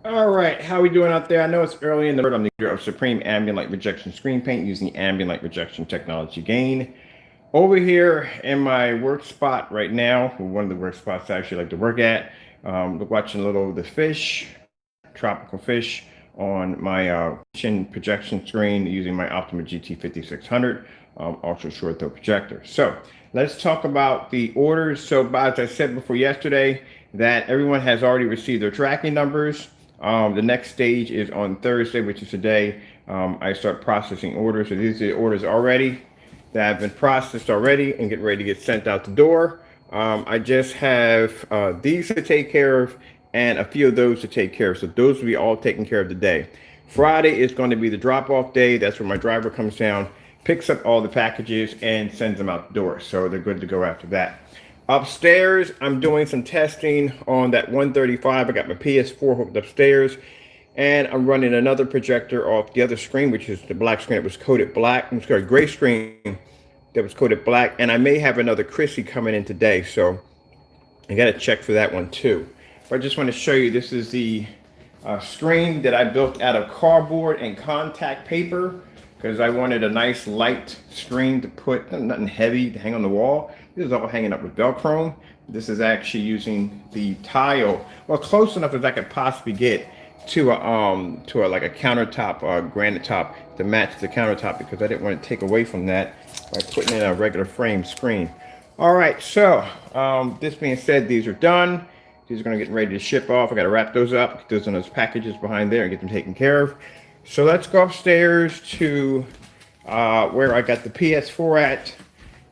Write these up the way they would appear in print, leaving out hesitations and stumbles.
All right, how we doing out there? I know it's early in the I'm the creator of Supreme Ambient Light Rejection Screen Paint using ambient light rejection technology gain. Over here in my work spot right now, one of the work spots I actually like to work at, we're watching a little of the fish, tropical fish, on my chin projection screen using my Optima GT 5600 ultra short throw projector. So let's talk about the orders. So as I said before yesterday, that everyone has already received their tracking numbers. The next stage is on Thursday, which is today. I start processing orders. So these are the orders already that have been processed already and get ready to get sent out the door. I just have these to take care of and a few of those to take care of. So those will be all taken care of today. Friday is going to be the drop-off day. That's where my driver comes down, picks up all the packages, and sends them out the door. So they're good to go after that. Upstairs, I'm doing some testing on that 135. I got my PS4 hooked upstairs, and I'm running another projector off the other screen, which is the black screen that was coated black. I'm sorry, gray screen that was coated black. And I may have another Chrissy coming in today, so I got to check for that one too. But I just want to show you, this is the screen that I built out of cardboard and contact paper because I wanted a nice light screen to put, nothing heavy to hang on the wall. This is all hanging up with Velcro. This is actually using the tile, well, close enough as I could possibly get to a like a countertop or a granite top to match the countertop because I didn't want to take away from that by putting in a regular frame screen. All right, so this being said, these are done. These are going to get ready to ship off. I got to wrap those up, get those in those packages behind there and get them taken care of. So let's go upstairs to where I got the PS4 at,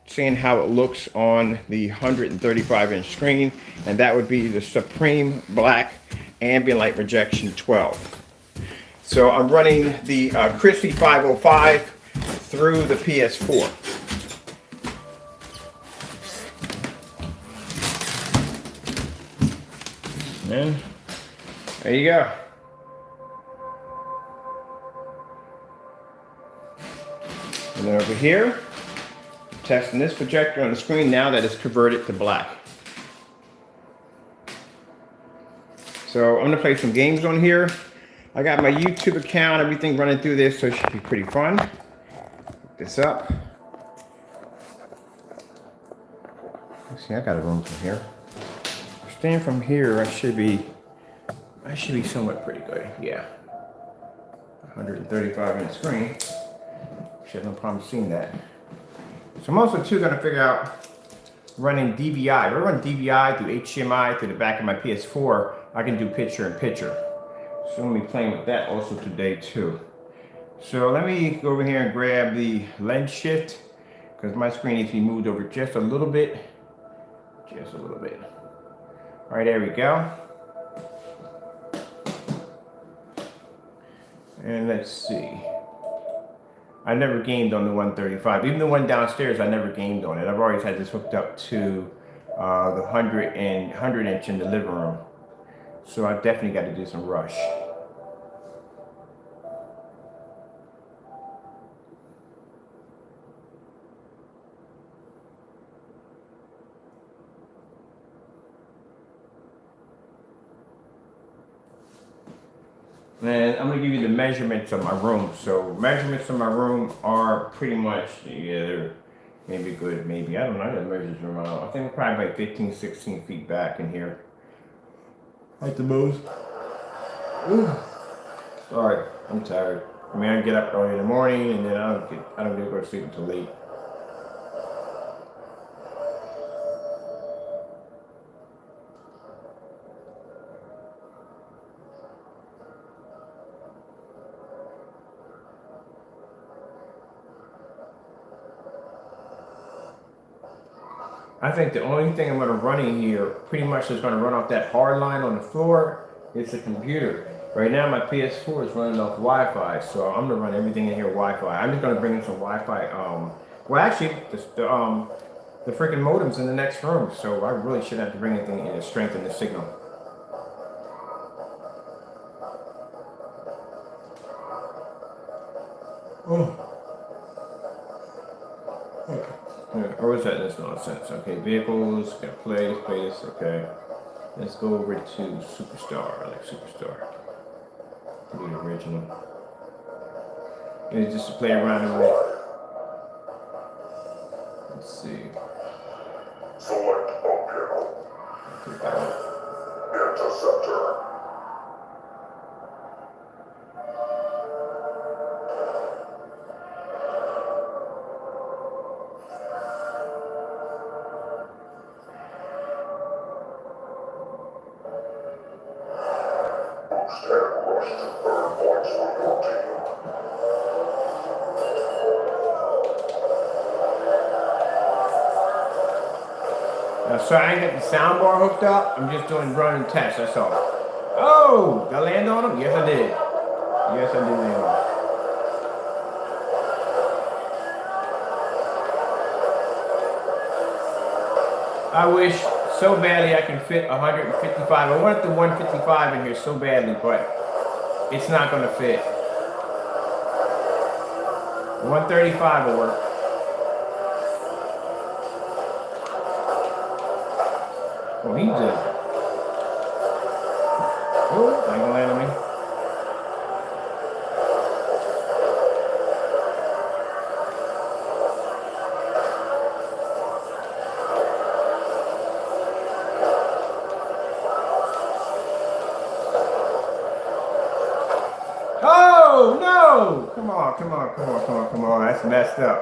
seeing how it looks on the 135-inch screen, and that would be the Supreme Black Ambient Light Rejection 12. So I'm running the Christie 505 through the PS4. And there you go. And then over here, testing this projector on the screen now that it's converted to black. So I'm gonna play some games on here. I got my YouTube account, everything running through this, so it should be pretty fun. Pick this up. Let's see, I got a room from here. Stand from here, I should be somewhat pretty good. Yeah. 135-inch screen. Should have no problem seeing that. So I'm also too gonna figure out running DVI. If I run DVI through HDMI through the back of my PS4, I can do picture in picture. So I'm gonna be playing with that also today too. So let me go over here and grab the lens shift because my screen needs to be moved over just a little bit. Just a little bit. All right, there we go. And let's see. I never gamed on the 135. Even the one downstairs, I never gamed on it. I've always had this hooked up to the 100 inch in the living room. So I definitely got to do some rush. And I'm gonna give you the measurements of my room. So measurements of my room are pretty much, yeah, they're maybe good, maybe. I don't know, I got measures from I think we're probably like 15, 16 feet back in here. Like the most. Ooh. Sorry, I'm tired. I mean, I get up early in the morning and then I don't get to go to sleep until late. I think the only thing I'm going to run in here pretty much is going to run off that hard line on the floor. It's a computer. Right now my PS4 is running off Wi-Fi, so I'm going to run everything in here Wi-Fi. I'm just going to bring in some Wi-Fi. Well, actually, the freaking modem's in the next room, so I really shouldn't have to bring anything in to strengthen the signal. Oh. Or was that this nonsense? Okay, vehicles, play this, okay. Let's go over to Superstar. I like Superstar. The original. It's just to play around with it. Let's see. Select object. Interceptor. Boost and rush to earn points for your team. So I ain't got the soundbar hooked up. I'm just doing running tests. That's all. Oh, did I land on him? Yes, I did. Yes, I did land on him. I wish so badly I can fit 155. I wanted the 155 in here so badly, but it's not going to fit. 135 will work. Oh, he did. Oh, not gonna land on me. Oh, no! Come on, come on, come on, come on, come on. That's messed up.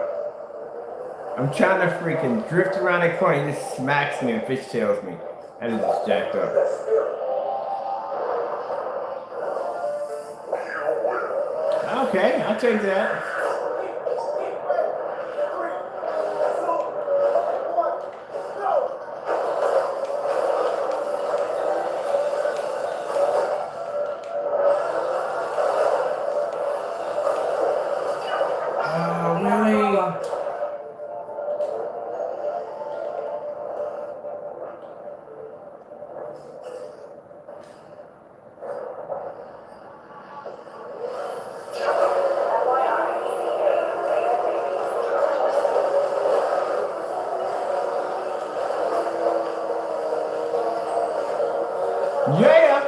I'm trying to freaking drift around the corner. He just smacks me and fishtails me. That is just jacked up. Okay, I'll take that. Oh, really? Yeah!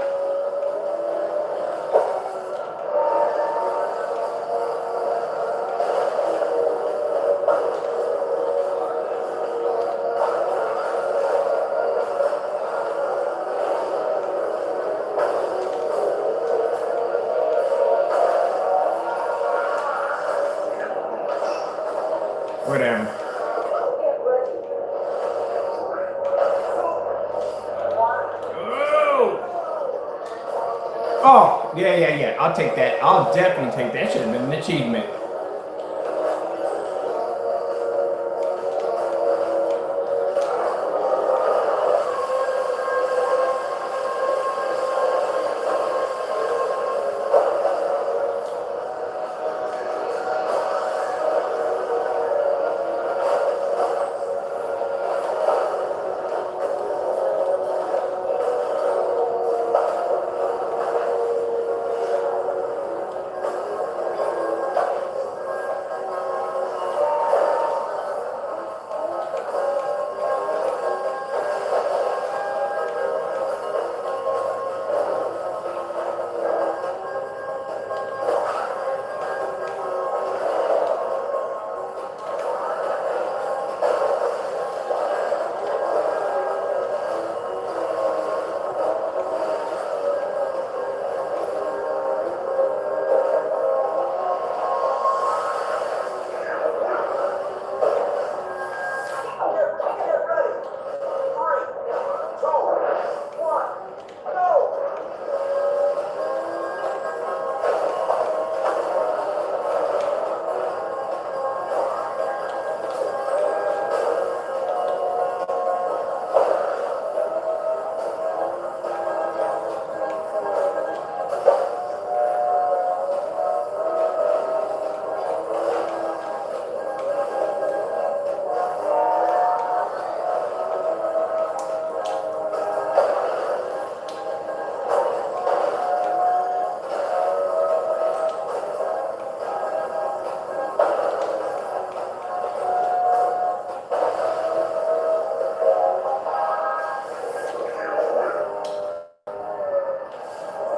Whatever. Oh, yeah. I'll take that. I'll definitely take that. Should have been an achievement.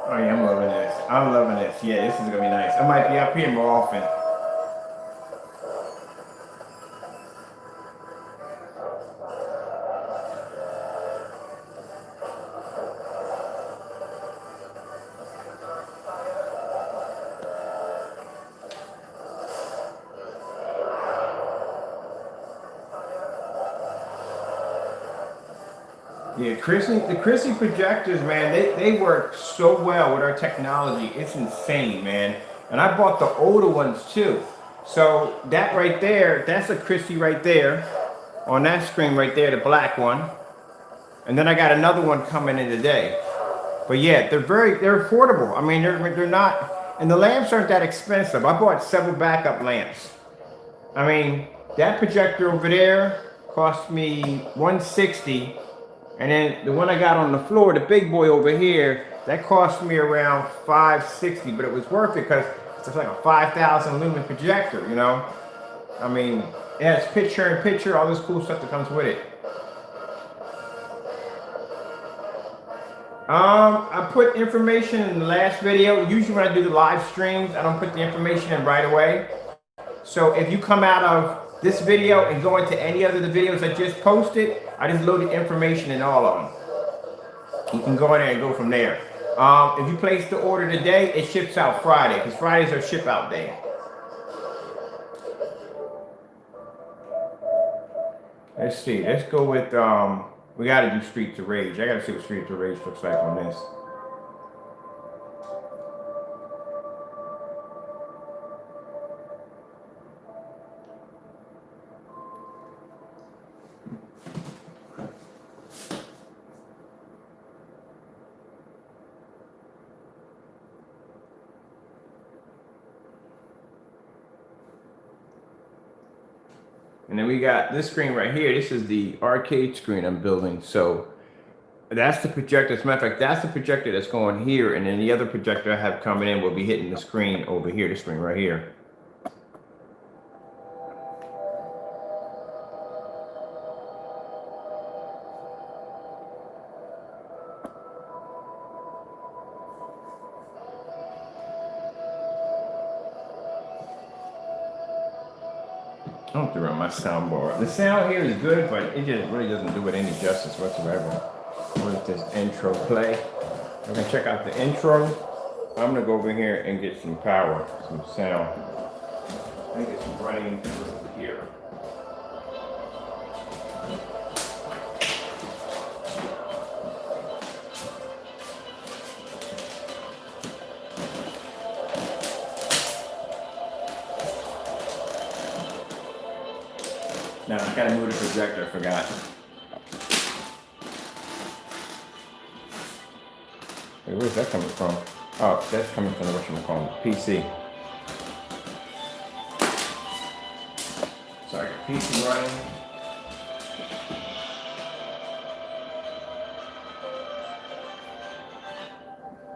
Oh yeah, I'm loving this. I'm loving this. Yeah, this is gonna be nice. I might be up here more often. Yeah, the Chrissy projectors, man, they work so well with our technology. It's insane, man. And I bought the older ones too. So that right there, that's a Chrissy right there on that screen right there, the black one. And then I got another one coming in today. But yeah, they're affordable. I mean, they're not, and the lamps aren't that expensive. I bought several backup lamps. I mean, that projector over there cost me 160, and then the one I got on the floor, the big boy over here, that cost me around 560. But it was worth it because it's like a 5,000 lumen projector. You know, I mean, it has picture-in-picture, all this cool stuff that comes with it. I put information in the last video. Usually when I do the live streams, I don't put the information in right away. So if you come out of this video and go into any other of the videos I just posted, I just loaded information in all of them. You can go in there and go from there. If you place the order today, it ships out Friday, because Fridays are ship out day. Let's see. Let's go with, we got to do Streets of Rage. I got to see what Streets of Rage looks like on this. And then we got this screen right here. This is the arcade screen I'm building. So that's the projector. As a matter of fact, that's the projector that's going here. And then the other projector I have coming in will be hitting the screen over here, the screen right here. I don't have to run my soundbar. The sound here is good, but it just really doesn't do it any justice whatsoever. With this intro play, I'm gonna check out the intro. I'm gonna go over here and get some power, some sound. I think it's running through here. Now I gotta move the projector, I forgot. Hey, where's that coming from? Oh, that's coming from the whatchamacallit, PC. So I got PC running.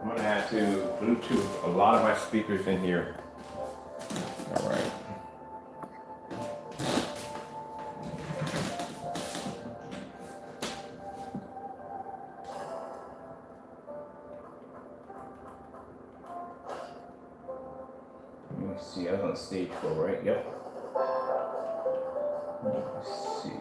I'm gonna have to Bluetooth a lot of my speakers in here. All right. See, I was on stage 4, right? Yep. Let's see.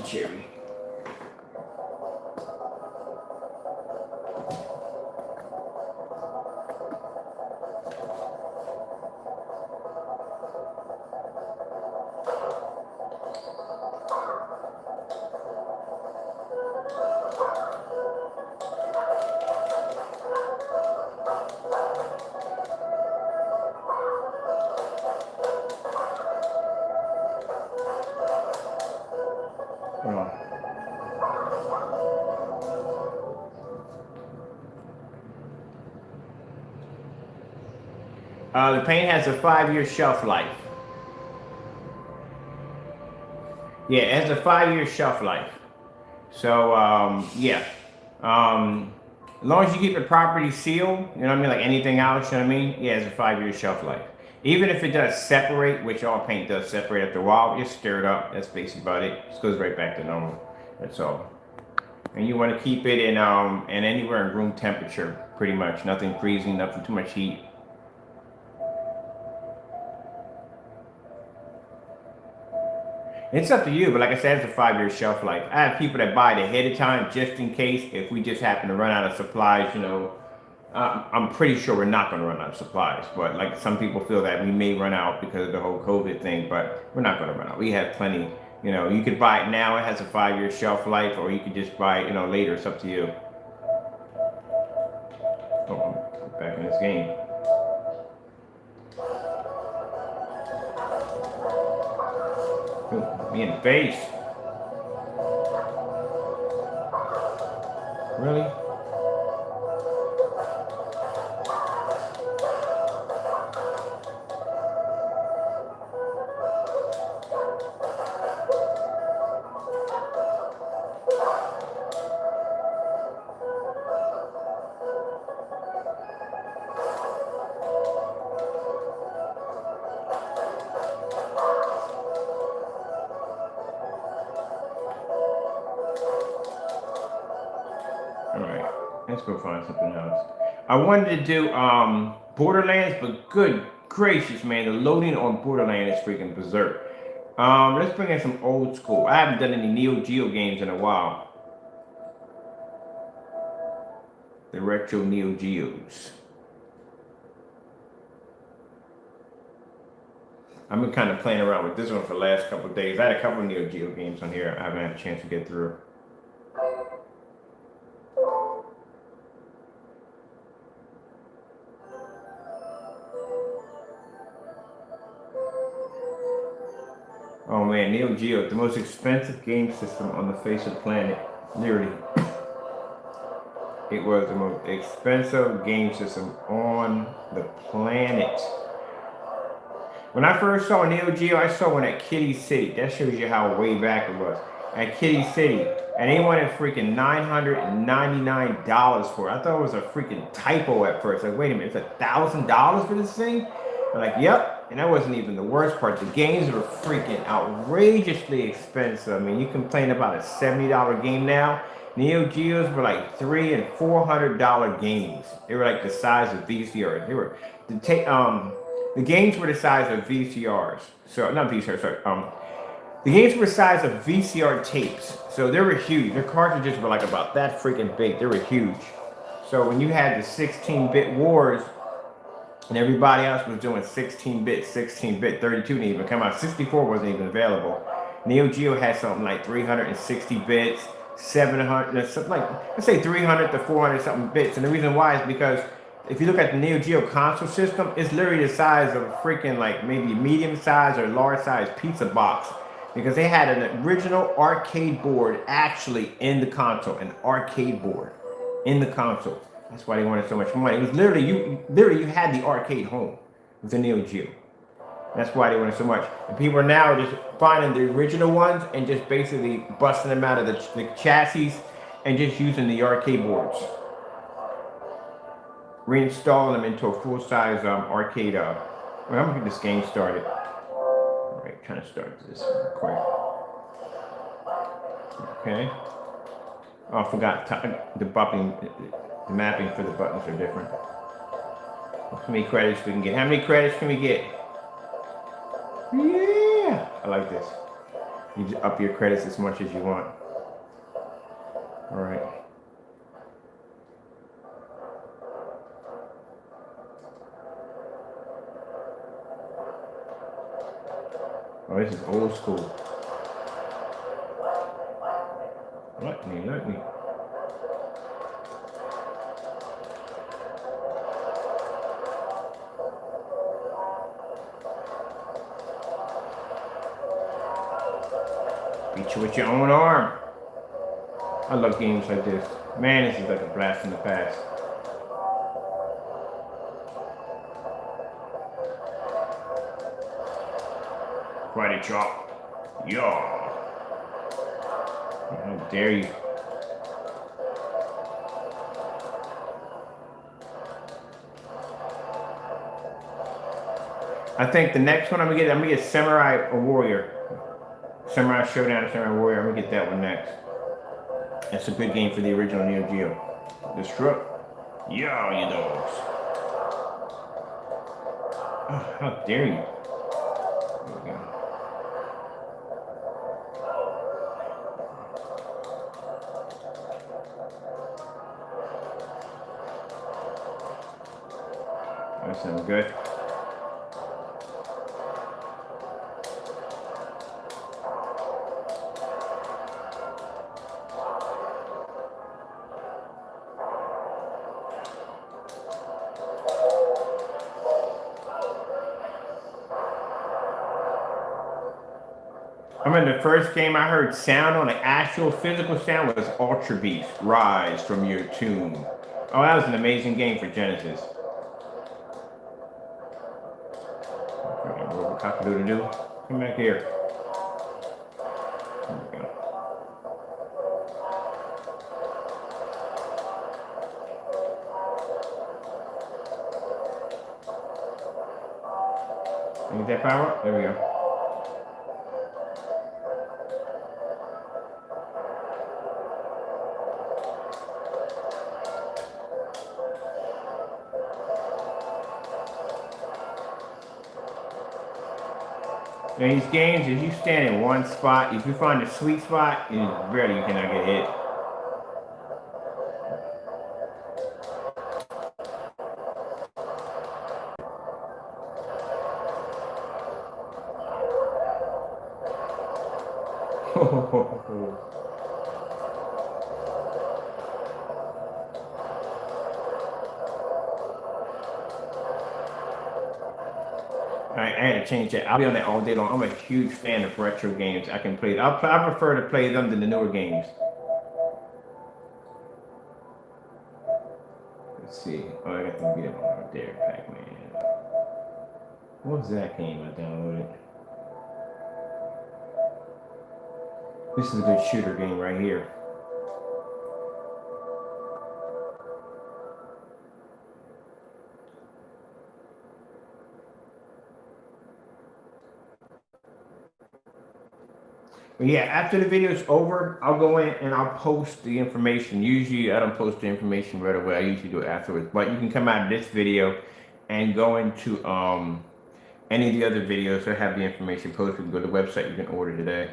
Cherry. The paint has a 5-year shelf life. Yeah, it has a 5-year shelf life. So, yeah. As long as you keep it properly sealed, you know what I mean, like anything else, you know what I mean? Yeah, it's a 5-year shelf life. Even if it does separate, which all paint does separate after a while, just stir it up. That's basically about it. Just goes right back to normal. That's all. And you want to keep it in anywhere in room temperature, pretty much. Nothing freezing, nothing too much heat. It's up to you, but like I said, it's a 5-year shelf life. I have people that buy it ahead of time just in case if we just happen to run out of supplies, you know. I'm pretty sure we're not going to run out of supplies, but like some people feel that we may run out because of the whole COVID thing, but we're not going to run out. We have plenty. You know, you could buy it now; it has a 5-year shelf life, or you could just buy it, you know, later. It's up to you. Oh, I'm back in this game. Ooh, me in the face. Really? All right, let's go find something else. I wanted to do Borderlands, but good gracious, man, the loading on Borderlands is freaking berserk. Let's bring in some old school. I haven't done any Neo Geo games in a while. The retro Neo Geos. I've been kind of playing around with this one for the last couple of days. I had a couple of Neo Geo games on here I haven't had a chance to get through. Oh man, Neo Geo, the most expensive game system on the face of the planet. Literally. It was the most expensive game system on the planet. When I first saw Neo Geo, I saw one at Kitty City. That shows you how way back it was. At Kitty City. And they wanted freaking $999 for it. I thought it was a freaking typo at first. Like, wait a minute, it's $1,000 for this thing? I'm like, yep. And that wasn't even the worst part. The games were freaking outrageously expensive. I mean, you complain about a $70 game now. Neo Geos were like $300 and $400 games. They were like the size of VCRs. They were the games were the size of VCRs. So not VCRs, sorry. The games were the size of VCR tapes. So they were huge. Their cartridges were like about that freaking big. They were huge. So when you had the 16-bit wars and everybody else was doing 16-bit, 32 didn't even come out. 64 wasn't even available. Neo Geo had something like 360 bits, 700, something like, let's say 300 to 400 something bits. And the reason why is because if you look at the Neo Geo console system, it's literally the size of a freaking like maybe medium size or large size pizza box. Because they had an original arcade board actually in the console, an arcade board in the console. That's why they wanted so much money. It was literally you had the arcade home with the Neo Geo. That's why they wanted so much. And people are now just finding the original ones and just basically busting them out of the chassis and just using the arcade boards. Reinstalling them into a full-size arcade. Well, I'm gonna get this game started. All right, trying to start this real quick. Okay. Oh, I forgot the mapping for the buttons are different. How many credits we can get? How many credits can we get? Yeah, I like this. You just up your credits as much as you want. All right. Oh, this is old school. Let me. Beat you with your own arm. I love games like this. Man, this is like a blast from the past. Karate chop. Yeah. How dare you? I think the next one I'm gonna get Samurai or Warrior. Samurai Showdown and Samurai Warrior. I'm gonna get that one next. That's a good game for the original Neo Geo. Destruct. Yeah, you dogs. Oh, how dare you? There we go. That sounds good. I remember the first game I heard sound on, an actual physical sound, was Ultra Beast Rise from Your Tomb. Oh, that was an amazing game for Genesis. Cock-a-doodle-doo. Come back here. There we go. Get that power up? There we go. Now these games, if you stand in one spot, if you find a sweet spot, you cannot get hit. I had to change that. I'll be on that all day long. I'm a huge fan of retro games. I can play. I prefer to play them than the newer games. Let's see. Oh, I got the video right there, Pac-Man. What was that game I downloaded? This is a good shooter game right here. But yeah, after the video is over, I'll go in and I'll post the information. Usually I don't post the information right away. I usually do it afterwards. But you can come out of this video and go into any of the other videos that have the information posted. You can go to the website, you can order today.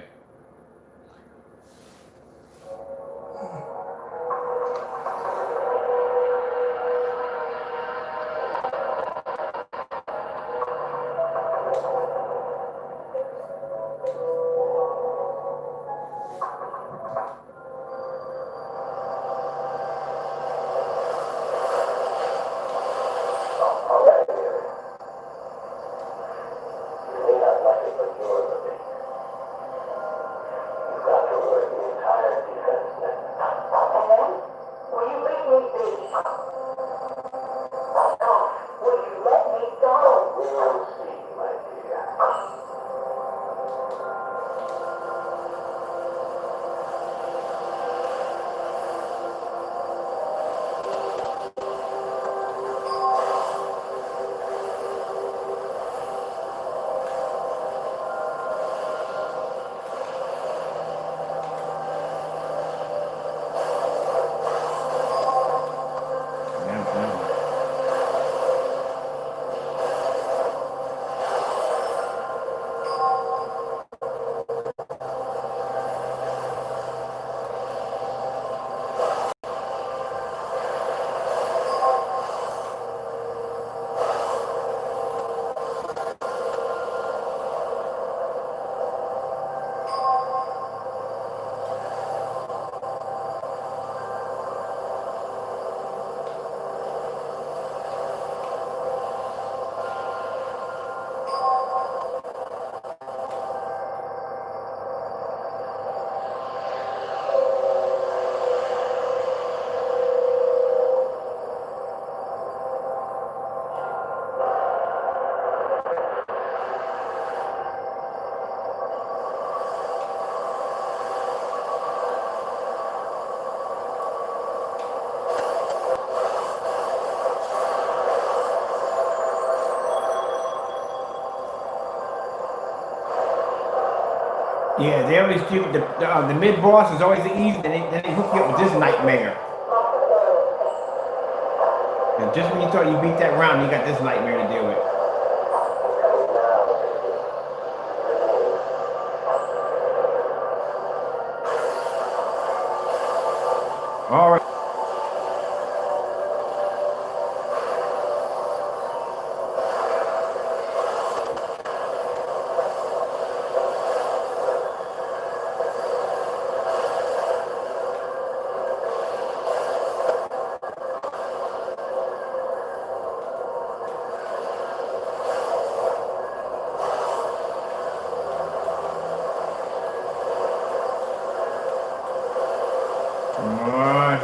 Yeah, they always do the mid boss is always the easy. Then they hook you up with this nightmare. And just when you thought you beat that round, you got this nightmare to deal with. All right. Come on.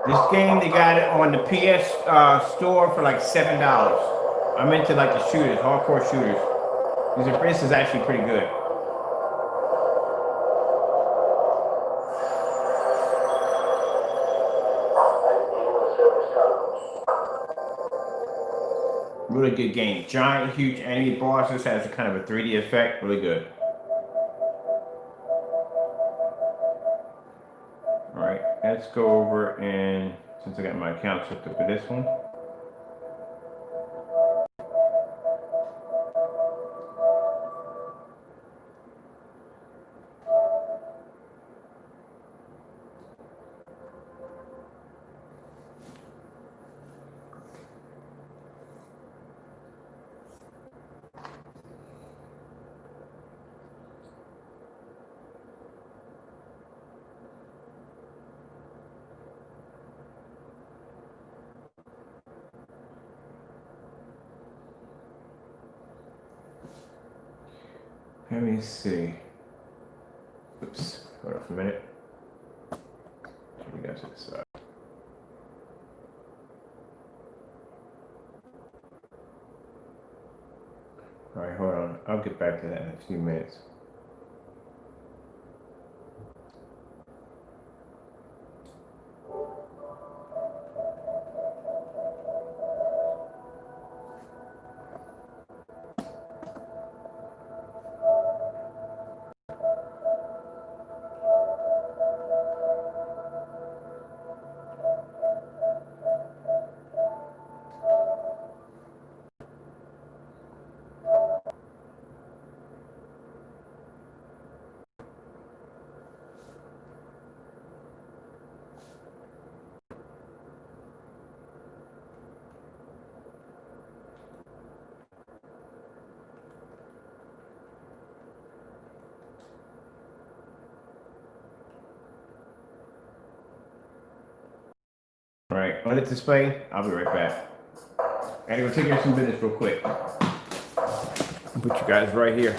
This game, they got it on the PS store for like $7. I'm into like the shooters, hardcore shooters. This is actually pretty good. Really good game. Giant, huge enemy bosses, has a kind of a 3D effect. Really good. All right, let's go over and since I got my account hooked up to this one. Let me see. Oops, hold on for a minute. You guys to the side. All right, hold on. I'll get back to that in a few minutes. All right, on the display, I'll be right back. I gotta go take care of some business real quick. I'll put you guys right here.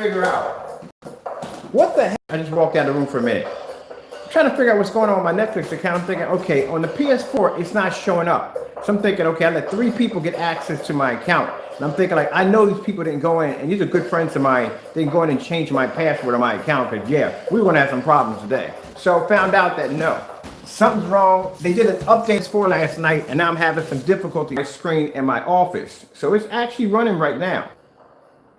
figure out what the heck. I just walked out of the room for a minute. I'm trying to figure out what's going on with my Netflix account. I'm thinking, okay, on the PS4, it's not showing up. So I'm thinking, okay, I let 3 people get access to my account. And I'm thinking, like, I know these people didn't go in, and these are good friends of mine. They didn't go in and change my password on my account, because, yeah, we were going to have some problems today. So found out that, no, something's wrong. They did an update for last night, and now I'm having some difficulty with the screen in my office. So it's actually running right now.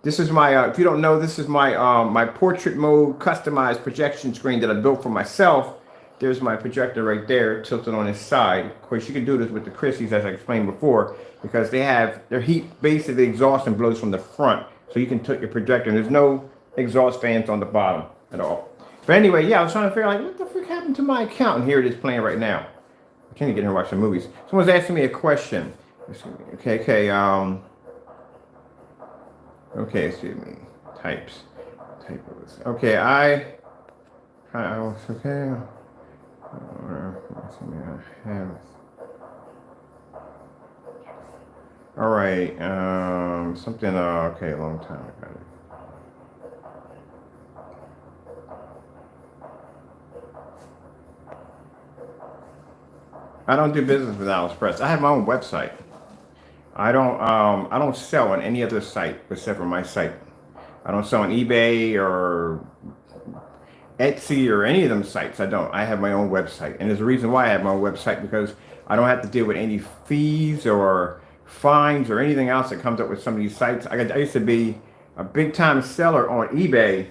This is my, if you don't know, this is my my portrait mode customized projection screen that I built for myself. There's my projector right there, tilted on its side. Of course, you can do this with the Christies, as I explained before, because they have their heat, basically exhaust and blows from the front. So you can tilt your projector, and there's no exhaust fans on the bottom at all. But anyway, yeah, I was trying to figure out, like, what the frick happened to my account? And here it is playing right now. I can't even get here and watch some movies. Someone's asking me a question. Okay, okay, excuse me. Typos. Okay, okay. All right, something, okay, a long time ago. I don't do business with AliExpress. I have my own website. I don't sell on any other site except for my site. I don't sell on eBay or Etsy or any of them sites. I don't. I have my own website, and there's a reason why I have my own website, because I don't have to deal with any fees or fines or anything else that comes up with some of these sites. I used to be a big time seller on eBay,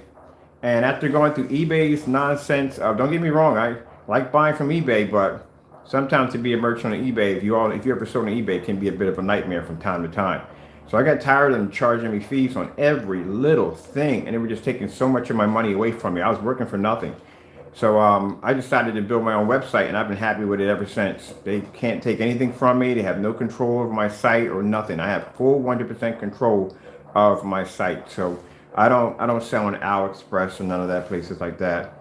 and after going through eBay's nonsense, don't get me wrong, I like buying from eBay, but sometimes to be a merchant on eBay, if you're ever sold on eBay, it can be a bit of a nightmare from time to time. So I got tired of them charging me fees on every little thing, and they were just taking so much of my money away from me. I was working for nothing. So I decided to build my own website, and I've been happy with it ever since. They can't take anything from me. They have no control over my site or nothing. I have full 100% control of my site. So I don't sell on AliExpress or none of that, places like that.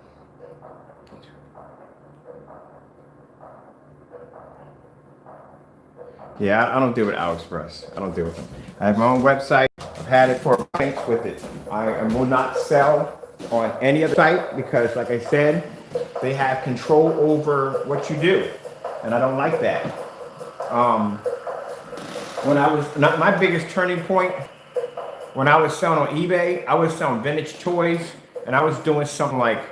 Yeah, I don't deal with AliExpress. I don't deal with them. I have my own website. I've had it for months with it. I will not sell on any other site because, like I said, they have control over what you do, and I don't like that. When I was not my biggest turning point, when I was selling on eBay, I was selling vintage toys, and I was doing something like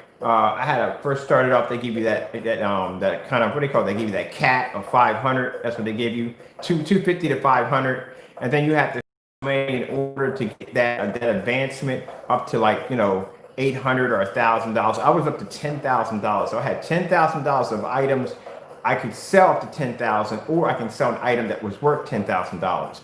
first started off. They give you that kind of, what do they call it? They give you that cat of 500. That's what they give you, 250 to 500, and then you have to in order to get that advancement up to, like, $800 or $1,000. I was up to $10,000. So I had $10,000 of items. I could sell up to $10,000, or I can sell an item that was worth $10,000.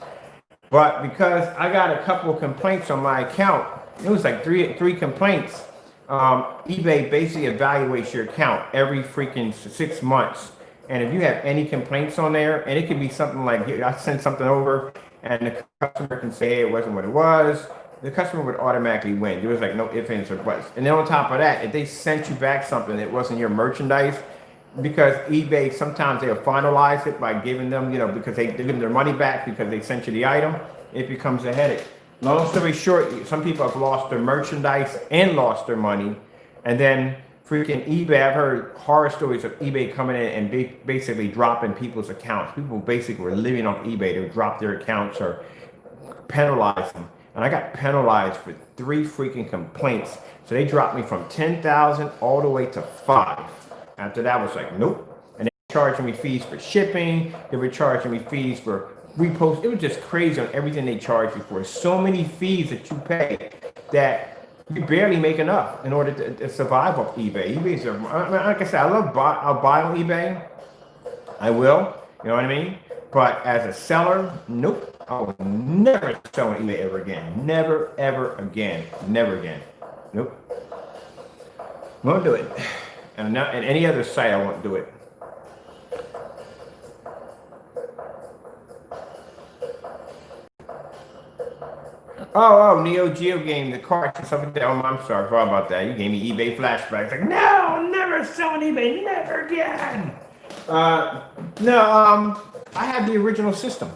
But because I got a couple of complaints on my account, it was like three complaints. eBay basically evaluates your account every freaking 6 months. And if you have any complaints on there, and it could be something like, I sent something over and the customer can say it wasn't what it was, the customer would automatically win. There was like no ifs, ands, or buts. And then on top of that, if they sent you back something that wasn't your merchandise, because eBay, sometimes they'll finalize it by giving them, because they give them their money back because they sent you the item, it becomes a headache. Long story short, some people have lost their merchandise and lost their money. And then freaking eBay, I've heard horror stories of eBay coming in and basically dropping people's accounts. People basically were living off eBay. They would drop their accounts or penalize them. And I got penalized for 3 freaking complaints. So they dropped me from 10,000 all the way to 5. After that, I was like, nope. And they were charging me fees for shipping. They were charging me fees for repost. It was just crazy on everything they charge you for. So many fees that you pay that you barely make enough in order to survive off eBay. eBay's like I said, I'll buy on eBay. I will, you know what I mean? But as a seller, nope. I will never sell on eBay ever again. Never, ever again. Never again. Nope. Won't do it. And not at any other site, I won't do it. Oh, Neo Geo game, the cards and stuff like that. Oh, I'm sorry about that. You gave me eBay flashbacks. Like, no, never sell on eBay, never again. No, I have the original system.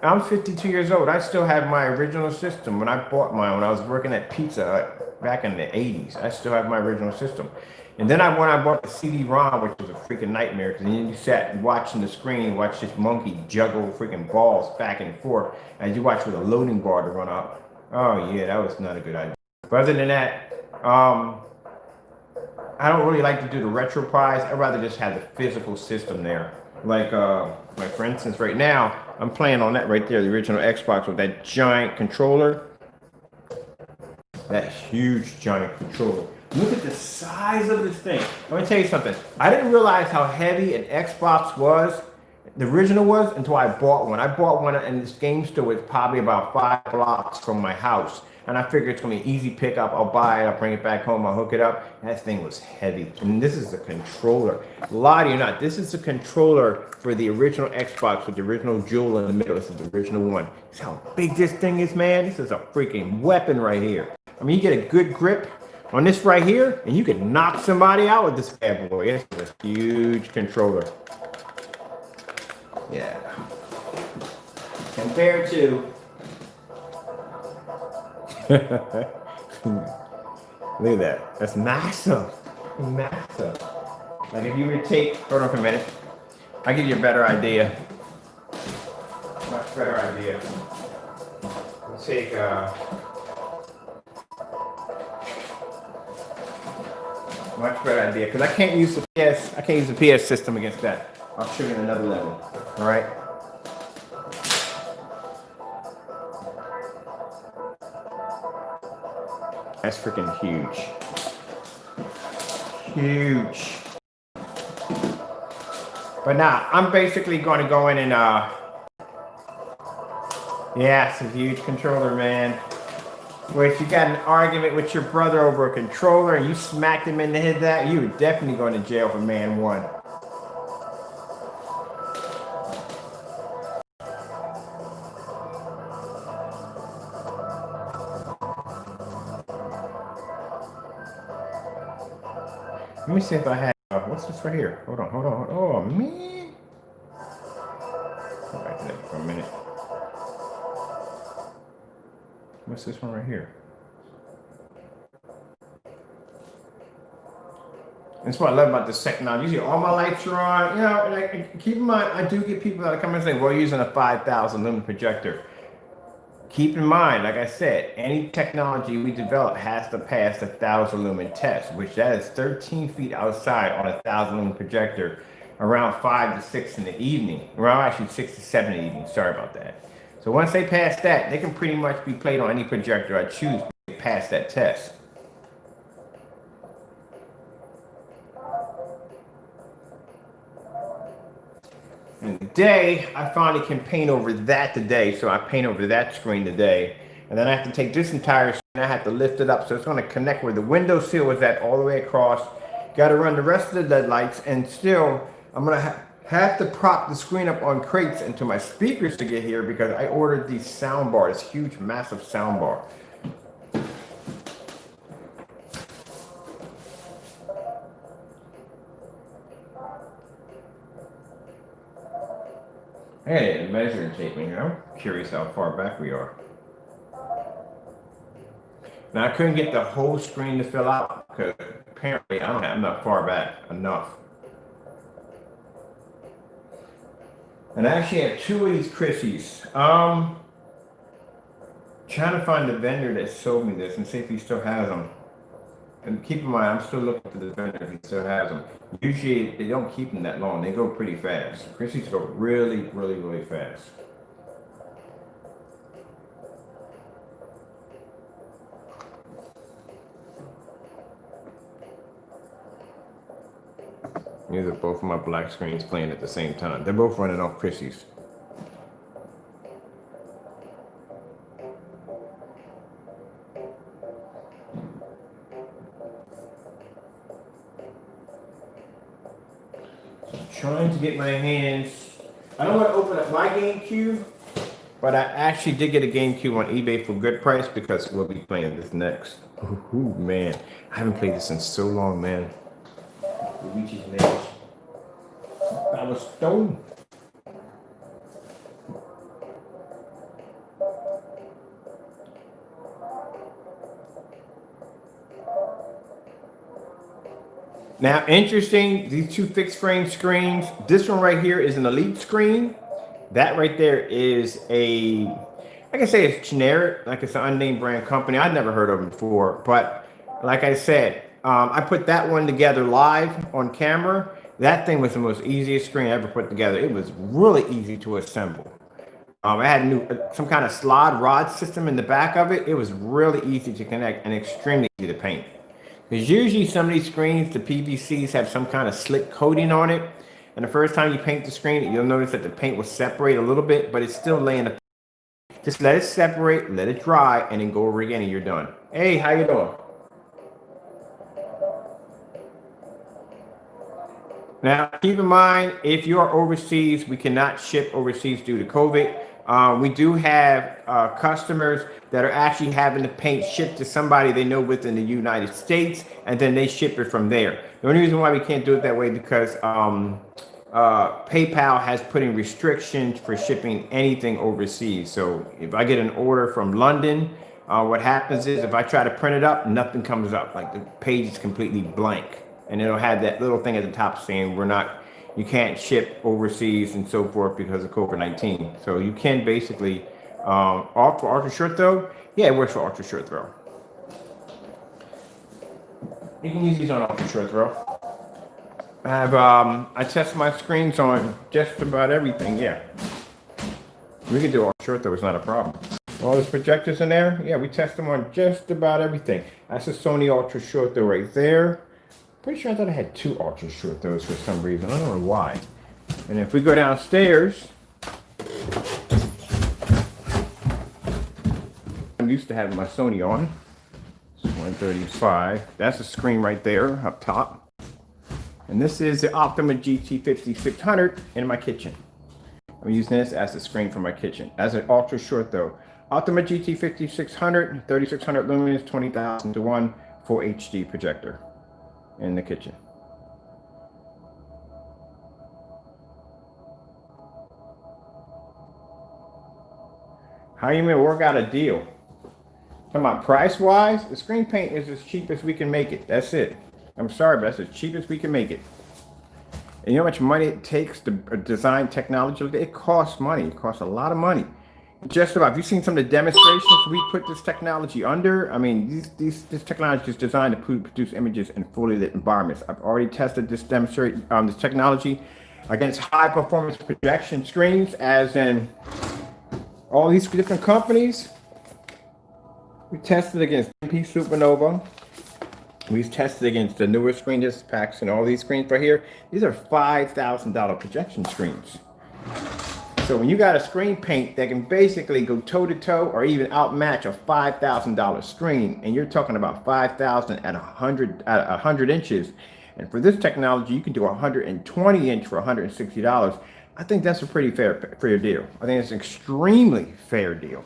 I'm 52 years old. I still have my original system when I bought mine when I was working at Pizza Hut back in the 80s. I still have my original system. And then when I bought the CD-ROM, which was a freaking nightmare, because then you sat watching the screen, watch this monkey juggle freaking balls back and forth as you watch with a loading bar to run up. Oh yeah, that was not a good idea. But other than that, I don't really like to do the retro prize. I'd rather just have the physical system there. Like for instance, right now, I'm playing on that right there, the original Xbox with that giant controller. That huge giant controller. Look at the size of this thing. Let me tell you something. I didn't realize how heavy an Xbox was, the original was, until I bought one. I bought one and this game store was probably about 5 blocks from my house. And I figured it's gonna be an easy pickup. I'll buy it, I'll bring it back home, I'll hook it up. That thing was heavy. And this is the controller. Lie to you not, this is the controller for the original Xbox with the original jewel in the middle. This is the original one. See how big this thing is, man? This is a freaking weapon right here. I mean, you get a good grip on this right here, and you can knock somebody out with this bad boy. It's a huge controller. Yeah. Compared to look at that. That's massive. Massive. Like if you were to take, hold on for a minute. I'll give you a better idea. Much better idea. Let's take much better idea. Because I can't use the PS system against that. I'll show you another level. Alright? That's freaking huge. Huge. But now, I'm basically going to go in and, yeah, it's a huge controller, man. Where if you got an argument with your brother over a controller and you smacked him in the head that, you were definitely going to jail for man one. Let me see if I have, what's this right here? Hold on. Oh, man. Go back to that for a minute. What's this one right here? That's what I love about this technology. Usually all my lights are on, you know, and keep in mind, I do get people that come and say, we're using a 5,000 lumen projector. Keep in mind, like I said, any technology we develop has to pass the 1,000 lumen test, which that is 13 feet outside on a 1,000 lumen projector around 5 to 6 in the evening. Around actually 6 to 7 in the evening. Sorry about that. So once they pass that, they can pretty much be played on any projector I choose to pass that test. And today, I finally can paint over that today. So I paint over that screen today. And then I have to take this entire screen, I have to lift it up. So it's going to connect where the windowsill is at all the way across. Got to run the rest of the LED lights. And still, I'm going to have to prop the screen up on crates into my speakers to get here because I ordered these sound bars, huge, massive sound bar. I had a measuring tape in here. I'm curious how far back we are. Now I couldn't get the whole screen to fill out because apparently I'm not far back enough. And I actually have 2 of these Chrissies. Trying to find the vendor that sold me this and see if he still has them. And keep in mind, I'm still looking for the vendor if he still has them. Usually, they don't keep them that long. They go pretty fast. Chrissies go really, really, really fast. These are both of my black screens playing at the same time. They're both running off Chrissies. Trying to get my hands. I don't want to open up my GameCube, but I actually did get a GameCube on eBay for good price because we'll be playing this next. Ooh, man, I haven't played this in so long, man. Luigi's Mansion. I was stoned. Now, interesting, these two fixed frame screens. This one right here is an Elite screen. That right there is a, I can say it's generic, like it's an unnamed brand company. I'd never heard of them before, but like I said, I put that one together live on camera. That thing was the most easiest screen I ever put together. It was really easy to assemble. I had some kind of slide rod system in the back of it. It was really easy to connect and extremely easy to paint. Because usually some of these screens, the PVCs have some kind of slick coating on it. And the first time you paint the screen, you'll notice that the paint will separate a little bit, but it's still laying. Just let it separate, let it dry, and then go over again and you're done. Hey, how you doing? Now, keep in mind, if you are overseas, we cannot ship overseas due to COVID. We do have customers that are actually having the paint shipped to somebody they know within the United States, and then they ship it from there. The only reason why we can't do it that way because PayPal has put in restrictions for shipping anything overseas. So if I get an order from London, what happens is if I try to print it up, nothing comes up. Like the page is completely blank. And it'll have that little thing at the top saying you can't ship overseas and so forth because of COVID-19. So you can basically, off for ultra short throw. Yeah, it works for ultra short throw. You can use these on ultra short throw. I test my screens on just about everything. Yeah, we can do ultra short throw. It's not a problem. All those projectors in there. Yeah, we test them on just about everything. That's a Sony ultra short throw right there. Pretty sure I thought I had two ultra short throws for some reason. I don't know why. And if we go downstairs, I'm used to having my Sony on. It's 135. That's a screen right there up top. And this is the Optima GT 5600 in my kitchen. I'm using this as the screen for my kitchen. As an ultra short throw. Optima GT 5600, 3600 lumens, 20,000 to 1, full HD projector in the kitchen. How you mean work out a deal? Talking about price wise, the screen paint is as cheap as we can make it. That's it. I'm sorry, but that's as cheap as we can make it. And you know how much money it takes to design technology? It costs money. It costs a lot of money. Just about. Have you seen some of the demonstrations we put this technology under? I mean, this technology is designed to produce images in fully lit environments. I've already tested this this technology against high performance projection screens, as in all these different companies. We tested against MP Supernova. We tested against the newer screen packs and all these screens right here. These are $5,000 projection screens. So when you got a screen paint that can basically go toe to toe or even outmatch a $5,000 screen, and you're talking about 5,000 at 100 inches, and for this technology you can do a 120 inch for $160. I think that's a pretty fair deal. I think it's an extremely fair deal.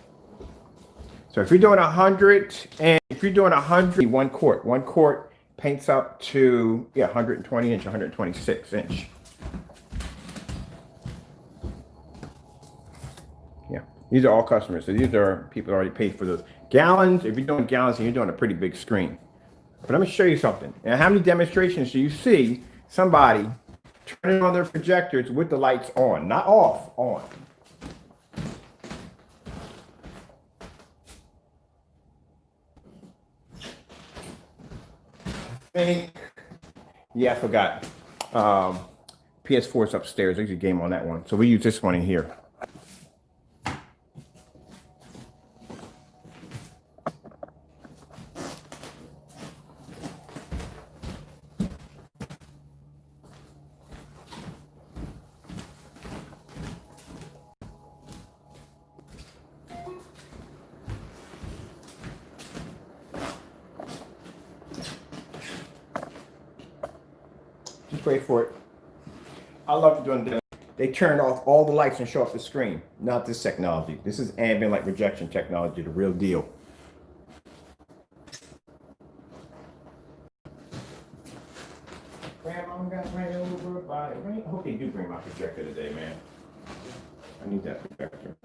So if you're doing 100, and if you're doing 100, one quart paints up to 120 inch, 126 inch. Yeah, these are all customers. So these are people who already paid for those gallons. If you're doing gallons, and you're doing a pretty big screen. But let me show you something. Now, how many demonstrations do you see somebody turning on their projectors with the lights on, not off, on? Yeah, I forgot. PS4 is upstairs. There's a game on that one. So we use this one in here. Just wait for it. I love doing this. They turn off all the lights and show up the screen. Not this technology. This is ambient light rejection technology, the real deal. Grandma got ran over by the rain. I hope they do bring my projector today, man. I need that projector.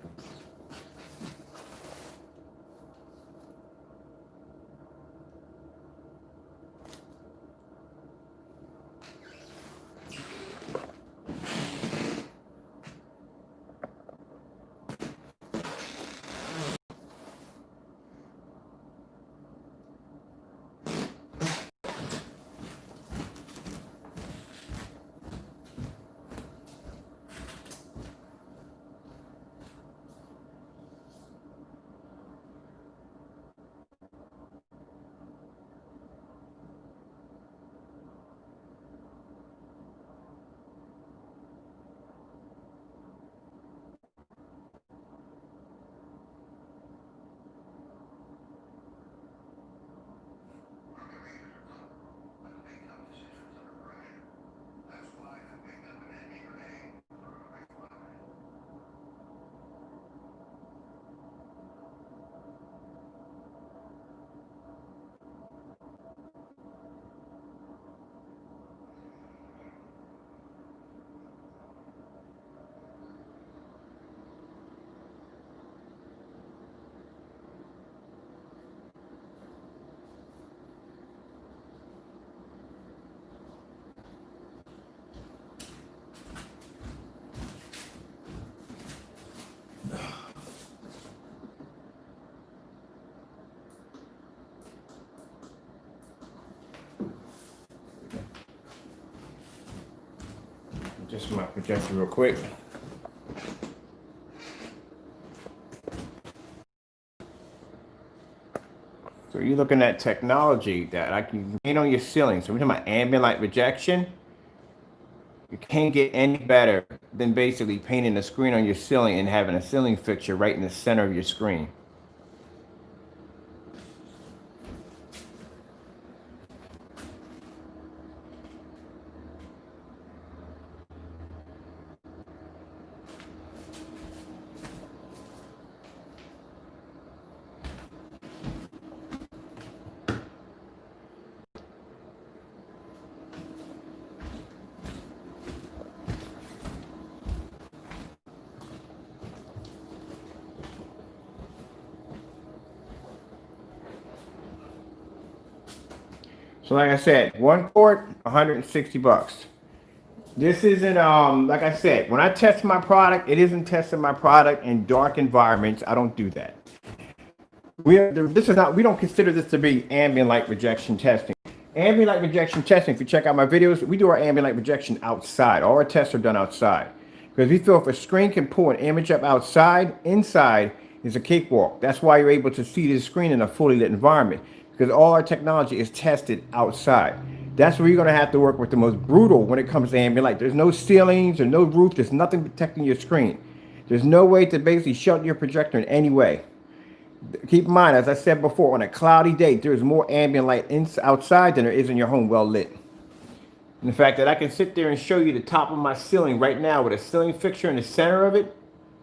Just my projector real quick. So you're looking at technology that I can gain on your ceiling. So we're talking about ambient light rejection. You can't get any better than basically painting a screen on your ceiling and having a ceiling fixture right in the center of your screen. So like I said, one quart, 160 bucks. This isn't like I said, when I test my product, it isn't testing my product in dark environments. I don't do that. We don't consider this to be ambient light rejection testing. Ambient light rejection testing, if you check out my videos, we do our ambient light rejection outside. All our tests are done outside. Because we feel if a screen can pull an image up outside, inside is a cakewalk. That's why you're able to see the screen in a fully lit environment. Because all our technology is tested outside. That's where you're going to have to work with the most brutal when it comes to ambient light. There's no ceilings, there's no roof, there's nothing protecting your screen. There's no way to basically shelter your projector in any way. Keep in mind, as I said before, on a cloudy day, there's more ambient light outside than there is in your home well lit. And the fact that I can sit there and show you the top of my ceiling right now with a ceiling fixture in the center of it,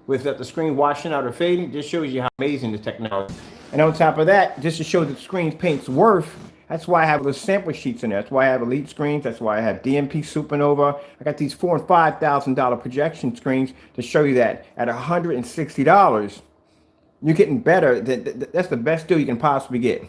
without the screen washing out or fading, just shows you how amazing the technology is. And on top of that, just to show the screen paint's worth, that's why I have those sample sheets in there. That's why I have Elite screens. That's why I have DMP Supernova. I got these $4,000 and $5,000 projection screens to show you that at $160, you're getting better. That's the best deal you can possibly get.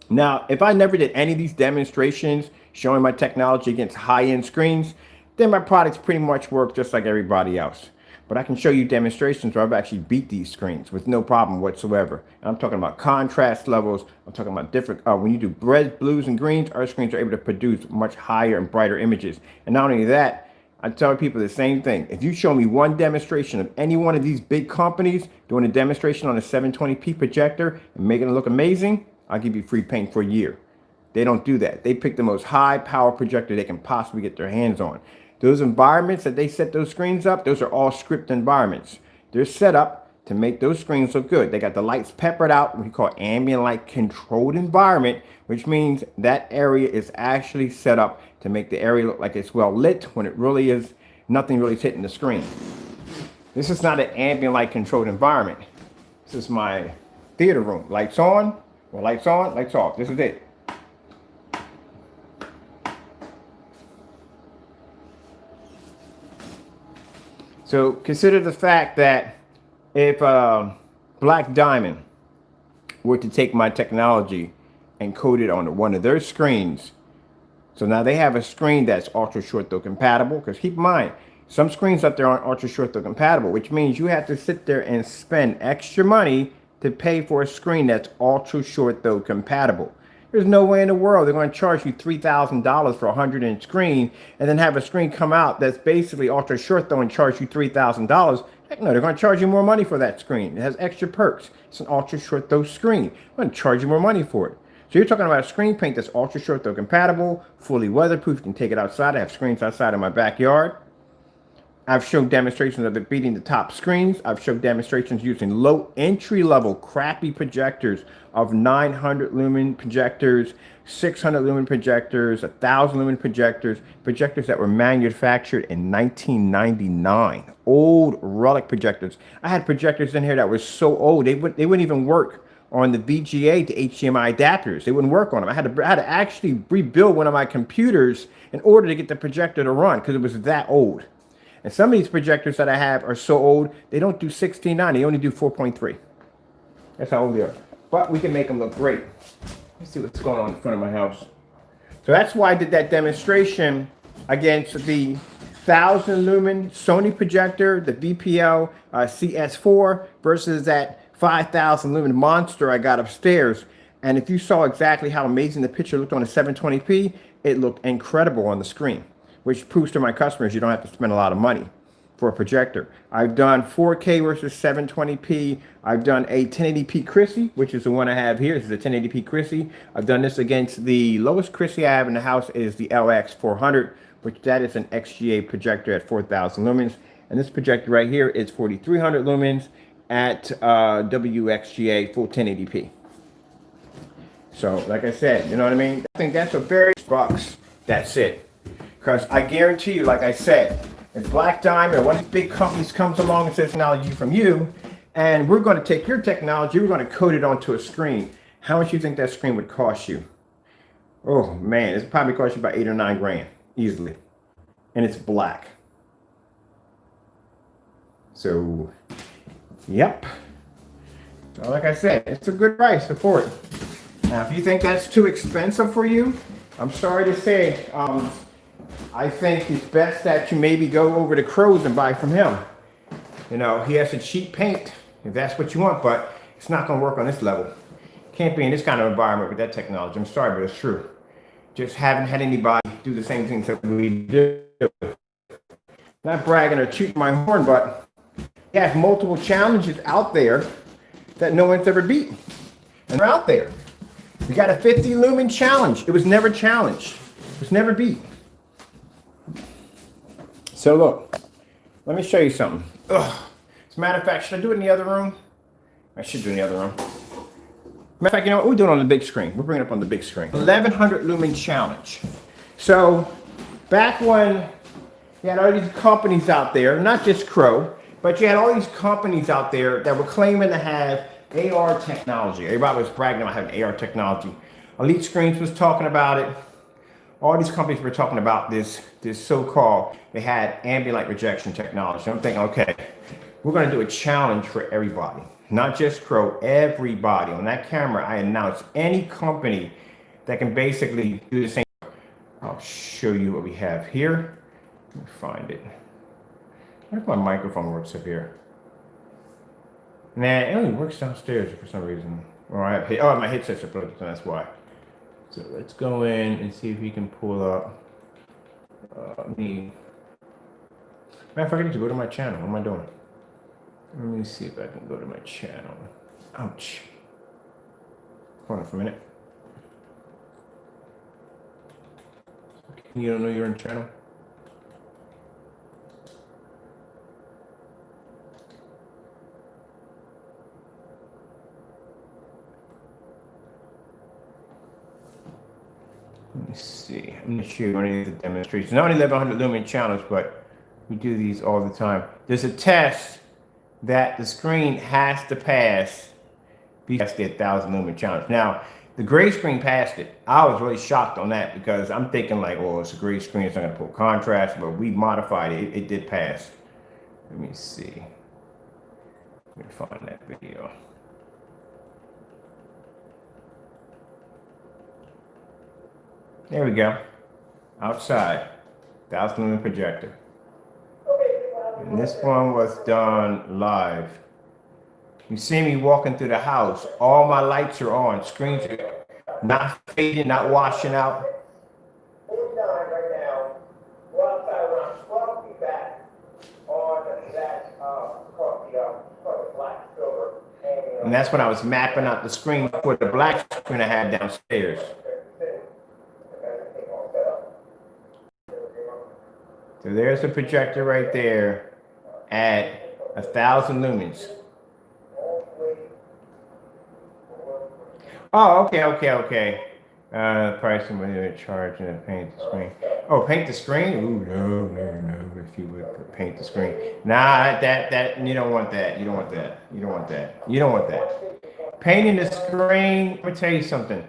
Now, if I never did any of these demonstrations showing my technology against high-end screens, then my products pretty much work just like everybody else. But I can show you demonstrations where I've actually beat these screens with no problem whatsoever. And I'm talking about contrast levels. I'm talking about different, when you do reds, blues, and greens, our screens are able to produce much higher and brighter images. And not only that, I tell people the same thing. If you show me one demonstration of any one of these big companies doing a demonstration on a 720p projector and making it look amazing, I'll give you free paint for a year. They don't do that. They pick the most high power projector they can possibly get their hands on. Those environments that they set those screens up, those are all script environments. They're set up to make those screens look good. They got the lights peppered out, what we call ambient light controlled environment, which means that area is actually set up to make the area look like it's well lit when it really is nothing really hitting the screen. This is not an ambient light controlled environment. This is my theater room. Lights on, well, lights on, lights off. This is it. So consider the fact that if Black Diamond were to take my technology and code it on one of their screens, so now they have a screen that's ultra short though compatible, because keep in mind, some screens up there aren't ultra short though compatible, which means you have to sit there and spend extra money to pay for a screen that's ultra short though compatible. There's no way in the world they're going to charge you $3,000 for a 100-inch screen and then have a screen come out that's basically ultra short though and charge you $3,000. Heck no, they're going to charge you more money for that screen. It has extra perks. It's an ultra short though screen. They're going to charge you more money for it. So you're talking about a screen paint that's ultra short though compatible, fully weatherproof. You can take it outside. I have screens outside in my backyard. I've shown demonstrations of it beating the top screens. I've shown demonstrations using low entry-level crappy projectors of 900 lumen projectors, 600 lumen projectors, 1,000 lumen projectors, projectors that were manufactured in 1999. Old relic projectors. I had projectors in here that were so old, they wouldn't even work on the VGA to HDMI adapters. They wouldn't work on them. I had to actually rebuild one of my computers in order to get the projector to run because it was that old. And some of these projectors that I have are so old, they don't do 16:9, they only do 4.3. That's how old they are. But we can make them look great. Let's see what's going on in front of my house. So that's why I did that demonstration against the 1,000 lumen Sony projector, the VPL CS4 versus that 5,000 lumen monster I got upstairs. And if you saw exactly how amazing the picture looked on a 720p, it looked incredible on the screen. which proves to my customers you don't have to spend a lot of money for a projector. I've done 4K versus 720p. I've done a 1080p Chrissy, which is the one I have here. This is a 1080p Chrissy. I've done this against the lowest Chrissy I have in the house is the LX400, which that is an XGA projector at 4,000 lumens. And this projector right here is 4,300 lumens at WXGA full 1080p. So, like I said, you know what I mean? I think that's a very bucks. That's it. Because I guarantee you, like I said, if Black Diamond or one of these big companies comes along and says technology from you, and we're going to take your technology, we're going to code it onto a screen. How much do you think that screen would cost you? Oh man, it's probably cost you about 8 or 9 grand easily, and it's black. So, yep. So like I said, it's a good price for it. Now, if you think that's too expensive for you, I'm sorry to say, I think it's best that you maybe go over to Crow's and buy from him. You know, he has a cheap paint, if that's what you want, but it's not going to work on this level. Can't be in this kind of environment with that technology. I'm sorry, but it's true. Just haven't had anybody do the same things that we do. Not bragging or tooting my horn, but he has multiple challenges out there that no one's ever beaten. And they're out there. We got a 50 lumen challenge. It was never challenged. It was never beat. So look, let me show you something. Ugh. As a matter of fact, should I do it in the other room? I should do it in the other room. Matter of fact, you know what? We're doing it on the big screen. We're bringing it up on the big screen. 1100 lumen challenge. So back when you had all these companies out there, not just Crow, but you had all these companies out there that were claiming to have AR technology. Everybody was bragging about having AR technology. Elite Screens was talking about it. All these companies were talking about this so-called, they had ambient light rejection technology. I'm thinking, okay, we're going to do a challenge for everybody, not just Crow, everybody. On that camera, I announced any company that can basically do the same. I'll show you what we have here. Let me find it. What if my microphone works up here? Nah, it only works downstairs for some reason. Or I have my headset's plugged, so that's why. So let's go in and see if we can pull up me. Man, I forgot to go to my channel. What am I doing? Let me see if I can go to my channel. Ouch. Hold on for a minute. You don't know you're in channel? Let me see. I'm going to show you one of the demonstrations. Not only 1100 lumen challenge, but we do these all the time. There's a test that the screen has to pass past the 1000 lumen challenge. Now, the gray screen passed it. I was really shocked on that because I'm thinking like, oh, it's a gray screen, it's not going to pull contrast, but we modified it. It did pass. Let me see. Let me find that video. There we go. Outside. 1000 lumen projector. And this one was done live. You see me walking through the house. All my lights are on. Screens are not fading, not washing out. Right now. We're outside around 12 feet back on that black silver. And that's when I was mapping out the screen for the black screen I had downstairs. So there's the projector right there at 1000 lumens. Oh, okay. Pricing when you're charging to paint the screen. Oh, paint the screen? Ooh, no. If you would paint the screen. Nah, that you don't want that. You don't want that. Painting the screen, let me tell you something.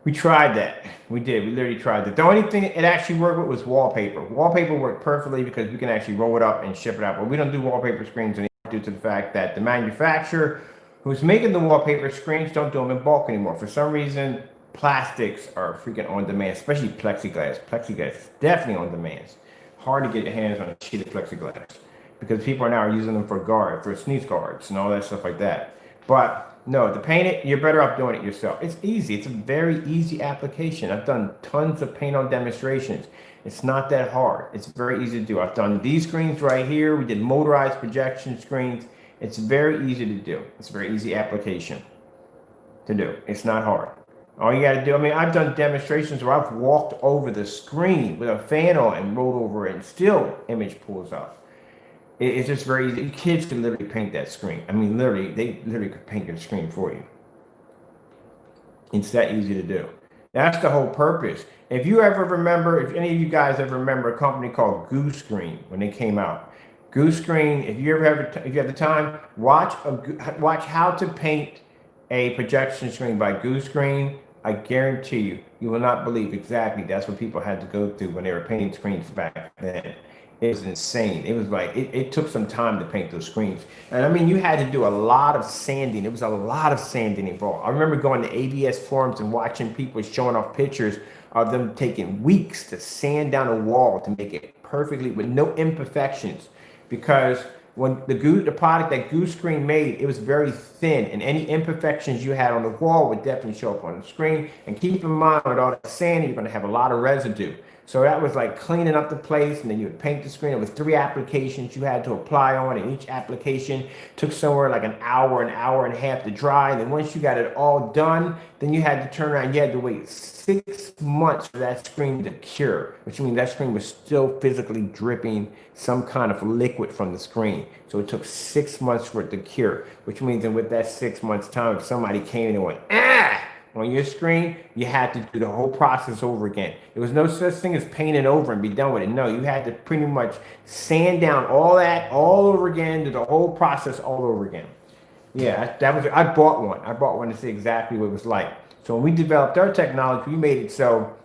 We tried that. We did. We literally tried that. The only thing it actually worked with was wallpaper. Wallpaper worked perfectly because we can actually roll it up and ship it out. But we don't do wallpaper screens anymore due to the fact that the manufacturer who's making the wallpaper screens don't do them in bulk anymore. For some reason, plastics are freaking on demand, especially plexiglass. Plexiglass is definitely on demand. Hard to get your hands on a sheet of plexiglass because people are now using them for sneeze guards and all that stuff like that. But No, to paint it, you're better off doing it yourself. It's easy. It's a very easy application. I've done tons of paint on demonstrations. It's not that hard. It's very easy to do. I've done these screens right here. We did motorized projection screens. It's very easy to do. It's a very easy application to do. It's not hard. All you got to do, I mean, I've done demonstrations where I've walked over the screen with a fan on and rolled over it and still image pulls up. It's just very easy. Kids can literally paint that screen. I mean, literally, they literally could paint your screen for you. It's that easy to do. That's the whole purpose. If you ever remember, if any of you guys ever remember a company called Goose Screen when they came out, Goose Screen. If you if you have the time, watch how to paint a projection screen by Goose Screen. I guarantee you, you will not believe exactly that's what people had to go through when they were painting screens back then. It was insane. It was like it took some time to paint those screens. And I mean, you had to do a lot of sanding. It was a lot of sanding involved. I remember going to ABS forums and watching people showing off pictures of them taking weeks to sand down a wall to make it perfectly with no imperfections. Because when the product that Goose Screen made, it was very thin, and any imperfections you had on the wall would definitely show up on the screen. And keep in mind, with all that sanding, you're going to have a lot of residue. So that was like cleaning up the place, and then you would paint the screen. It was 3 applications you had to apply on, and each application took somewhere like an hour and a half to dry. And then once you got it all done, then you had to turn around. You had to wait 6 months for that screen to cure, which means that screen was still physically dripping some kind of liquid from the screen. So it took 6 months for it to cure, which means that with that 6 months time, if somebody came in and went, on your screen, you had to do the whole process over again. There was no such thing as paint it over and be done with it. No, you had to pretty much sand down all that all over again, do the whole process all over again. Yeah, that was, I bought one. I bought one to see exactly what it was like. So when we developed our technology, we made it so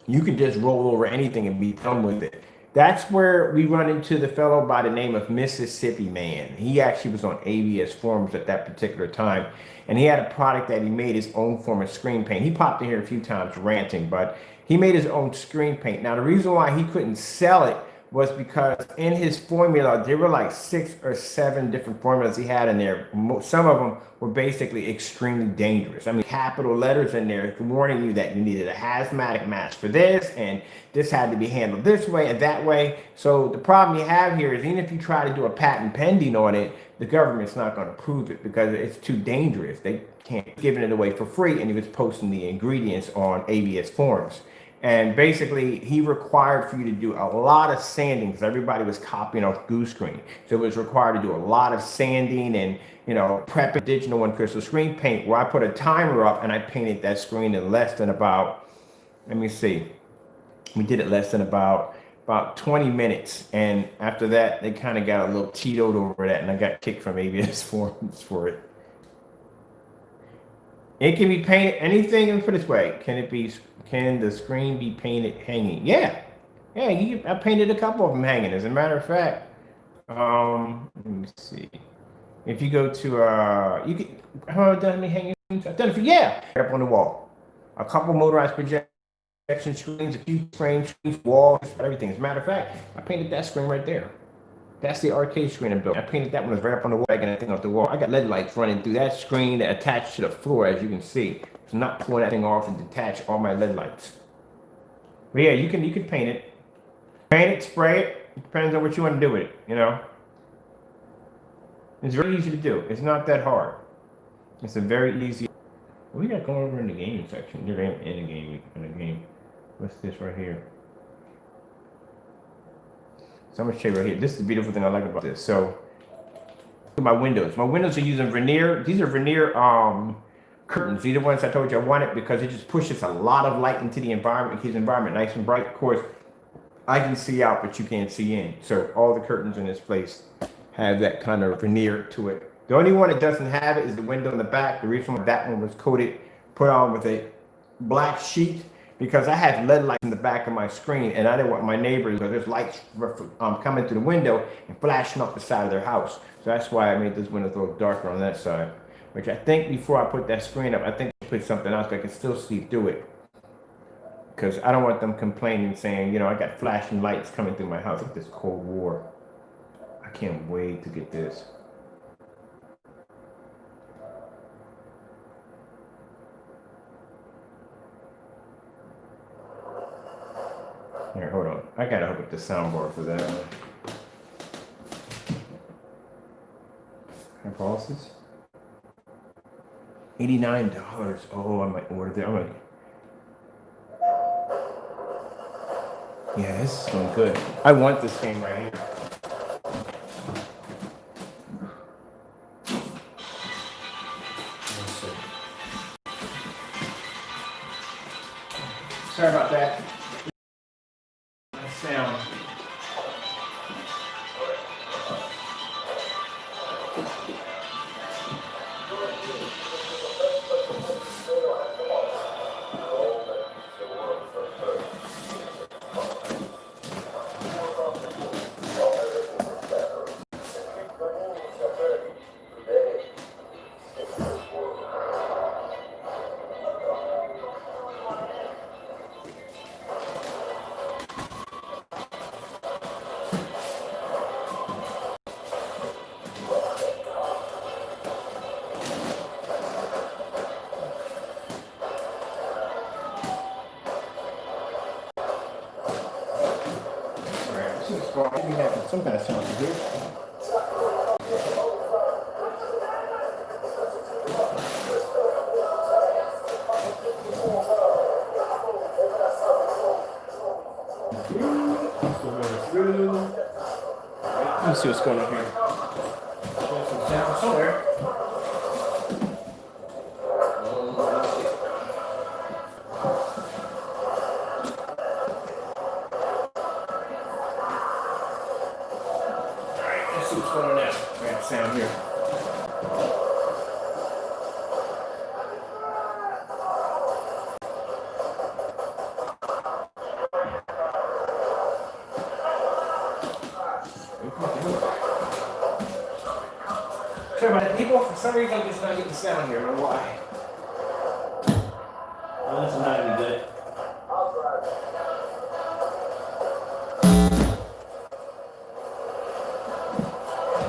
you can just roll over anything and be done with it. That's where we run into the fellow by the name of Mississippi Man. He actually was on ABS forums at that particular time, and he had a product that he made his own form of screen paint. He popped in here a few times ranting, but he made his own screen paint. Now, the reason why he couldn't sell it was because in his formula, there were like 6 or 7 different formulas he had in there. Some of them were basically extremely dangerous. I mean, capital letters in there warning you that you needed a hazmat mask for this, and this had to be handled this way and that way. So the problem you have here is even if you try to do a patent pending on it, the government's not going to approve it because it's too dangerous. They can't give it away for free, and he was posting the ingredients on ABS forums. And basically, he required for you to do a lot of sanding because everybody was copying off Goose Screen. So it was required to do a lot of sanding and, prep additional one crystal screen paint, where I put a timer up and I painted that screen in less than about, let me see, we did it less than about 20 minutes. And after that, they kind of got a little Titoed over that, and I got kicked from ABS forums for it. It can be painted anything. Let me put it this way: Can the screen be painted hanging? Yeah, yeah. I painted a couple of them hanging. As a matter of fact, let me see. If you go to you can. How done me hanging? I've done it for right up on the wall. A couple motorized projection screens, a few frame screens, walls, everything. As a matter of fact, I painted that screen right there. That's the arcade screen I built. I painted that one right up on the wall, and that thing off the wall. I got LED lights running through that screen that attached to the floor, as you can see. It's not pulling that thing off and detach all my LED lights. But yeah, you can paint it. Paint it, spray it. It depends on what you want to do with it, It's very easy to do. It's not that hard. It's a very easy. What we got going over in the gaming section? In the game. What's this right here? So I'm gonna show you right here. This is the beautiful thing I like about this. So my windows. My windows are using veneer. These are veneer curtains. These are the ones I told you I wanted because it just pushes a lot of light into the environment, keeps the environment nice and bright. Of course, I can see out, but you can't see in. So all the curtains in this place have that kind of veneer to it. The only one that doesn't have it is the window in the back. The reason why that one was put on with a black sheet, because I had LED lights in the back of my screen, and I didn't want my neighbors, because there's lights coming through the window and flashing off the side of their house. So that's why I made those windows a little darker on that side. Which I think before I put that screen up, I think I put something else that I can still see through it. Because I don't want them complaining, saying, I got flashing lights coming through my house. Like this Cold War. I can't wait to get this. Here, hold on. I gotta hook up the soundbar for that one. How much is this? $89. Oh, I might order that. Yeah, this is going good. I want this game right here. Sorry about that. Sound. We have some kind of sound here. Let's see what's going on here. There's some sound somewhere. What's going on now? I got sound here. Sorry about that, people. For some reason, I'm just not getting sound here. I don't know why. Well, this is not even good.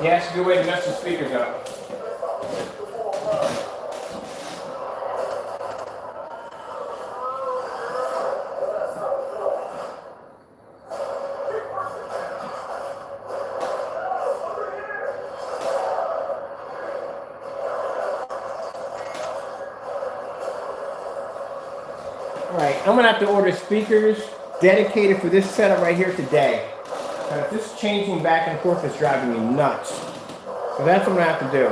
Yeah, it's a good way to mess the speakers up. Alright, I'm gonna have to order speakers dedicated for this setup right here today. This changing back and forth is driving me nuts. So that's what I'm gonna have to do.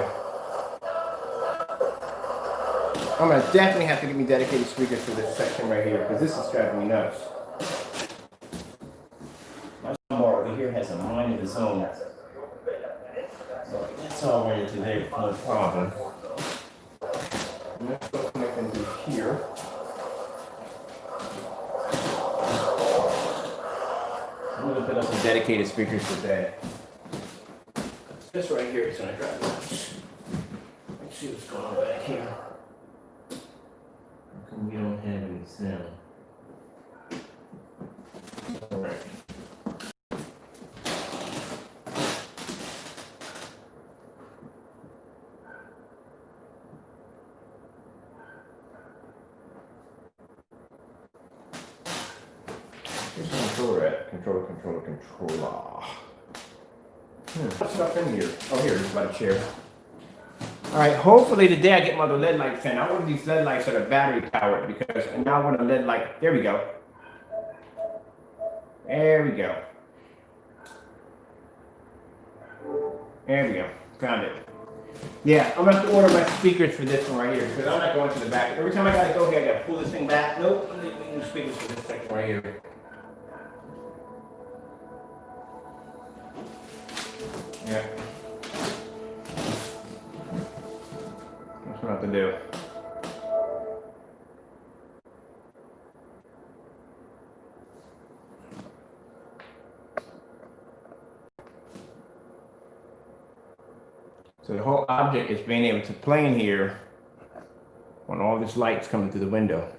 I'm gonna definitely have to get me dedicated speakers for this section right here, because this is driving me nuts. My soundbar over here has a mind of its own. So that's all we're into there, no problem. And let's go connect into here. I'm going to put up some dedicated speakers for that. This right here is going to drive me nuts. Let's see what's going on back here. How come we don't have any sound? Alright. Where's the controller at? Controller. What's stuff in here? Oh, here, it's by the chair. Alright, hopefully today I get my other LED lights in. I want these LED lights that are battery powered because now I want a LED light. There we go. There we go. There we go. Found it. Yeah, I'm gonna have to order my speakers for this one right here because I'm not going to the back. Every time I gotta go here, I gotta pull this thing back. Nope, I'm need new speakers for this section right here. Yeah. That's what I have to do. So the whole object is being able to play in here when all this light's coming through the window.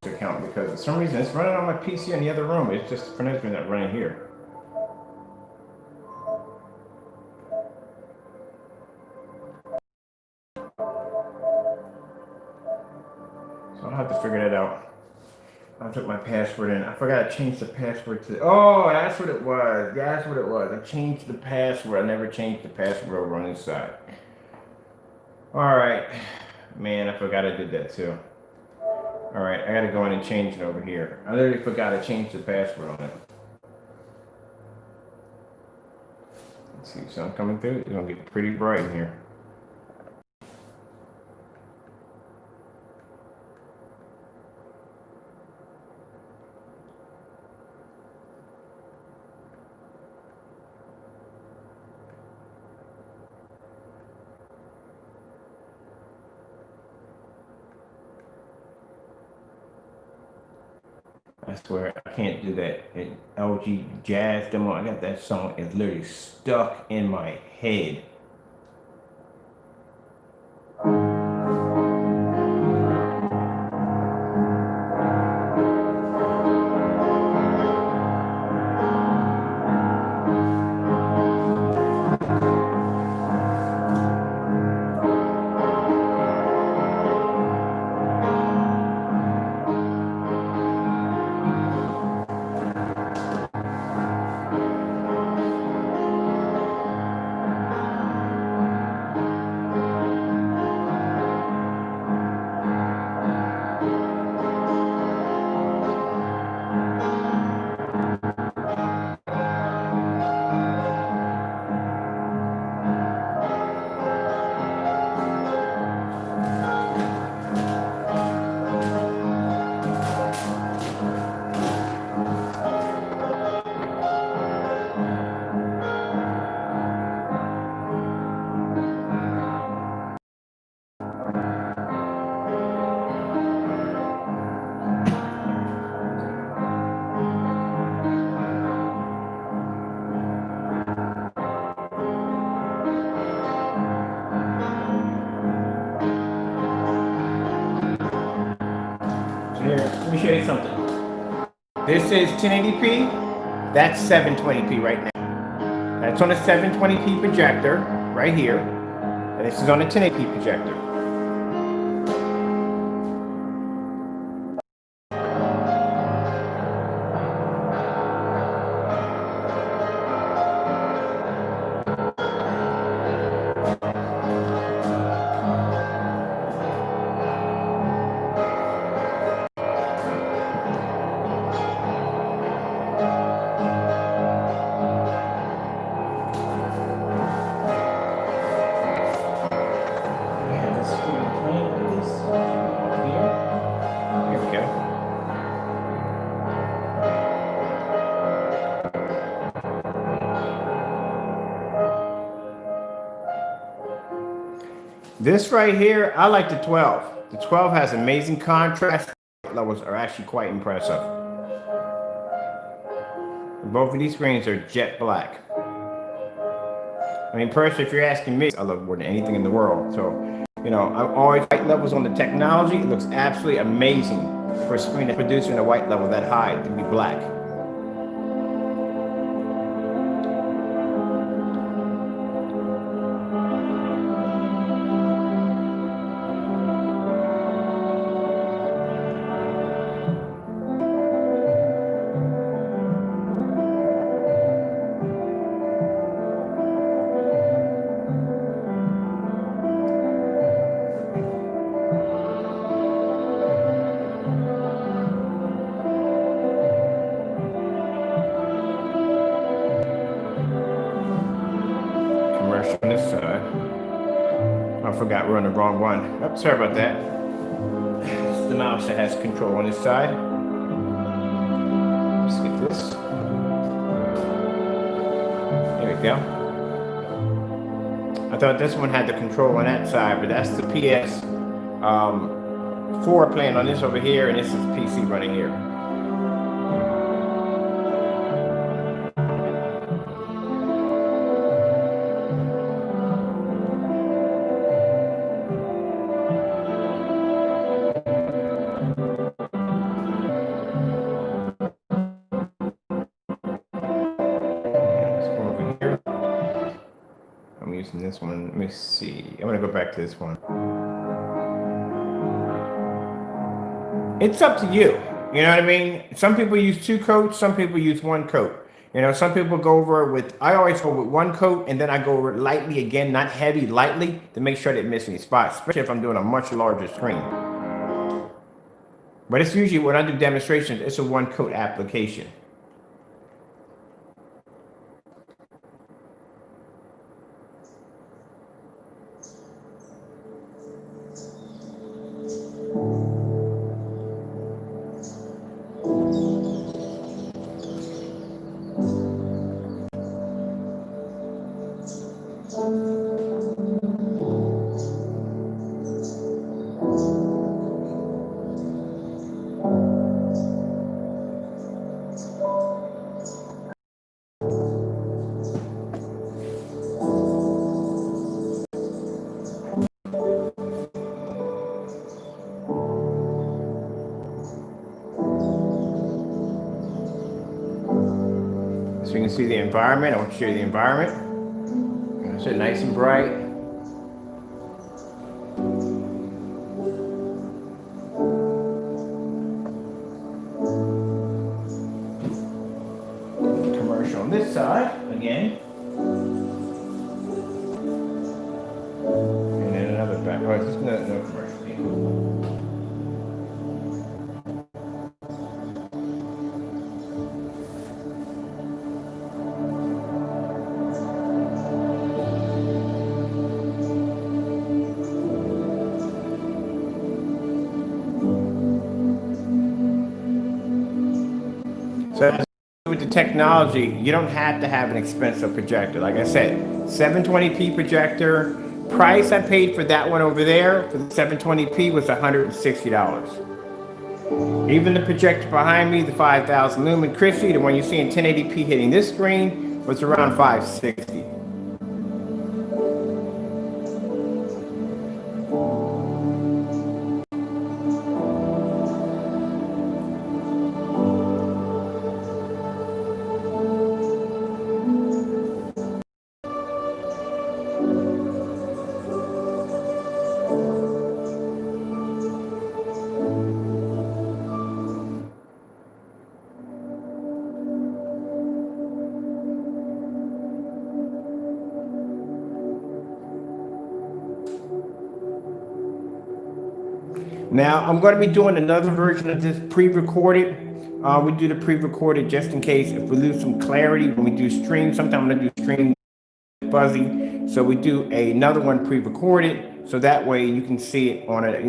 Account because for some reason it's running on my PC in the other room. It's just for some reason not running here. I'll have to figure that out. I took my password in. I forgot to change the password to. Oh, that's what it was. That's what it was. I changed the password. I never changed the password over on this side. All right. Man, I forgot I did that too. All right, I gotta go in and change it over here. I literally forgot to change the password on it. Let's see, so I'm coming through. It's gonna get pretty bright in here. I swear I can't do that. LG Jazz demo. I got that song. It's literally stuck in my head. So here, let me show you something. This is 1080p. That's 720p right now. That's on a 720p projector right here. And this is on a 1080p projector. This right here, I like the 12. The 12 has amazing contrast. Levels are actually quite impressive. Both of these screens are jet black. I mean, personally, if you're asking me, I love more than anything in the world. So, you know, I'm always white levels on the technology. It looks absolutely amazing for a screen that's producing a white level that high to be black. On this side. I forgot we're on the wrong one. Oh, sorry about that. It's the mouse that has control on this side. Let's get this. There we go. I thought this one had the control on that side, but that's the PS4 playing on this over here, and this is the PC running here. This one, let me see. I'm gonna go back to this one. It's up to you. You know what I mean? Some people use 2 coats, some people use 1 coat. You know, some people go over it with, I always go with 1 coat and then I go over it lightly again, not heavy, lightly, to make sure I didn't miss any spots, especially if I'm doing a much larger screen. But it's usually when I do demonstrations, it's a 1 coat application. So you can see the environment. I want to show you the environment. It's nice and bright. Commercial on this side again. And then another back. Oh, this is no commercial. So with the technology, you don't have to have an expensive projector. Like I said, 720p projector. Price I paid for that one over there for the 720p was $160. Even the projector behind me, the 5,000 lumen Christie, the one you see in 1080p hitting this screen, was around $560. Now, I'm going to be doing another version of this pre-recorded. We do the pre-recorded just in case if we lose some clarity when we do stream. Sometimes I'm going to do stream fuzzy. So we do another one pre-recorded. So that way you can see it on a,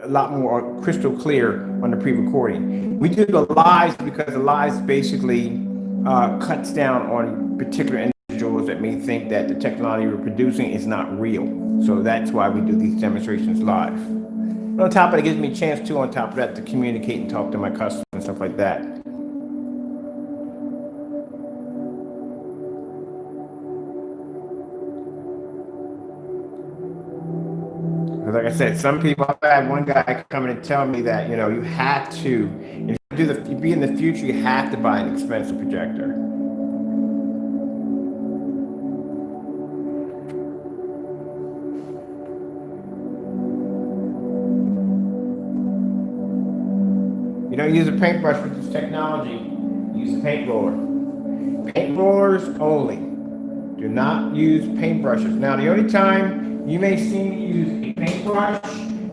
a lot more crystal clear on the pre-recording. We do the lives because the lives basically cuts down on particular individuals that may think that the technology we're producing is not real. So that's why we do these demonstrations live. On top of it, it gives me a chance too, on top of that, to communicate and talk to my customers and stuff like that. Like I said, some people, I've had one guy come in and tell me that, you have to, if you be in the future, you have to buy an expensive projector. You don't use a paintbrush with this technology. Use a paint roller. Paint rollers only. Do not use paintbrushes. Now, the only time you may see me use a paintbrush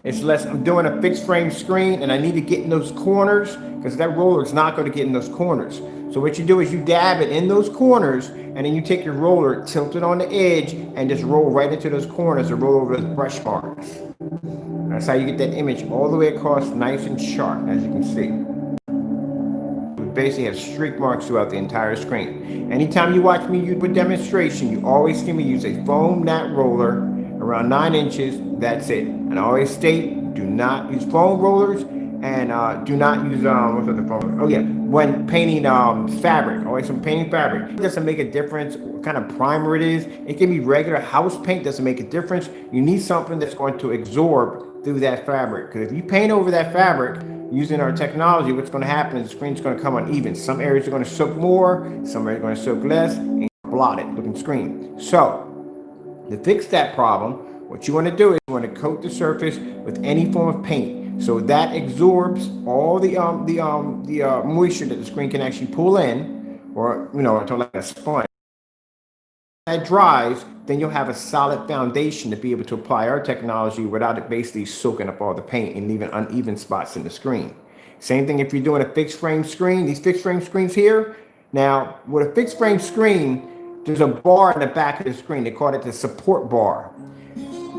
is unless I'm doing a fixed frame screen and I need to get in those corners, because that roller is not going to get in those corners. So what you do is you dab it in those corners, and then you take your roller, tilt it on the edge, and just roll right into those corners or roll over those brush marks. That's how you get that image all the way across, nice and sharp, as you can see. We basically have streak marks throughout the entire screen. Anytime you watch me use a demonstration, you always see me use a foam mat roller around 9 inches. That's it. And I always state, do not use foam rollers, and do not use what's the foam? Oh yeah, when painting fabric. Always when painting fabric, it doesn't make a difference what kind of primer it is. It can be regular house paint, doesn't make a difference. You need something that's going to absorb through that fabric, because if you paint over that fabric using our technology, what's going to happen is the screen's going to come uneven. Some areas are going to soak more, some areas are going to soak less, and blot it looking screen. So to fix that problem, what you want to do is you want to coat the surface with any form of paint. So that absorbs all the moisture that the screen can actually pull in, or until like a sponge. That dries, then you'll have a solid foundation to be able to apply our technology without it basically soaking up all the paint and leaving uneven spots in the screen. Same thing if you're doing a fixed frame screen. These fixed frame screens here. Now, with a fixed frame screen, there's a bar in the back of the screen. They call it the support bar.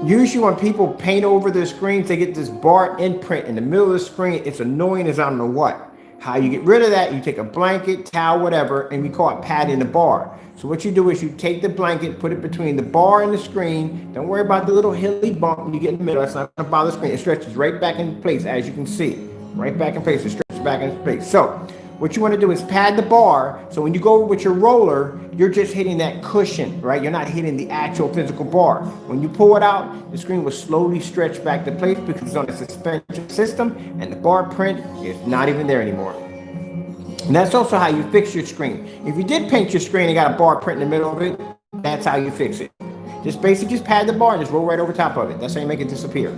Usually when people paint over their screens, they get this bar imprint in the middle of the screen. It's annoying as I don't know what. How you get rid of that, you take a blanket, towel, whatever, and we call it padding the bar. So what you do is you take the blanket, put it between the bar and the screen. Don't worry about the little hilly bump when you get in the middle. That's not going to bother the screen. It stretches right back in place, as you can see. Right back in place. It stretches back in place. So what you want to do is pad the bar. So when you go with your roller, you're just hitting that cushion, right? You're not hitting the actual physical bar. When you pull it out, the screen will slowly stretch back to place because it's on a suspension system and the bar print is not even there anymore. And that's also how you fix your screen. If you did paint your screen and got a bar print in the middle of it, that's how you fix it. Just basically just pad the bar and just roll right over top of it. That's how you make it disappear.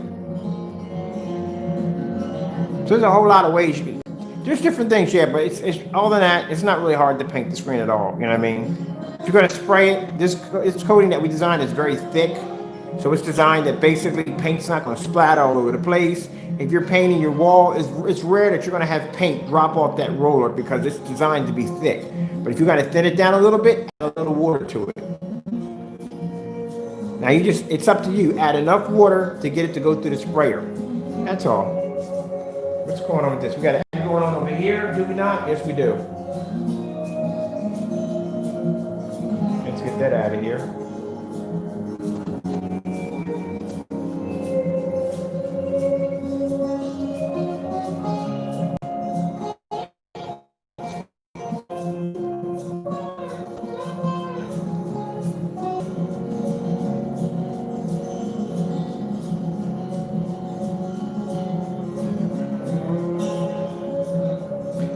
So there's a whole lot of ways you can. There's different things, yeah, but it's all than that. It's not really hard to paint the screen at all. You know what I mean? If you're going to spray it, this coating that we designed is very thick. So it's designed that basically paint's not going to splatter all over the place. If you're painting your wall, it's rare that you're going to have paint drop off that roller because it's designed to be thick. But if you got to thin it down a little bit, add a little water to it. Now it's up to you. Add enough water to get it to go through the sprayer. That's all. What's going on with this? We got an ad going on over here, do we not? Yes, we do. Let's get that out of here.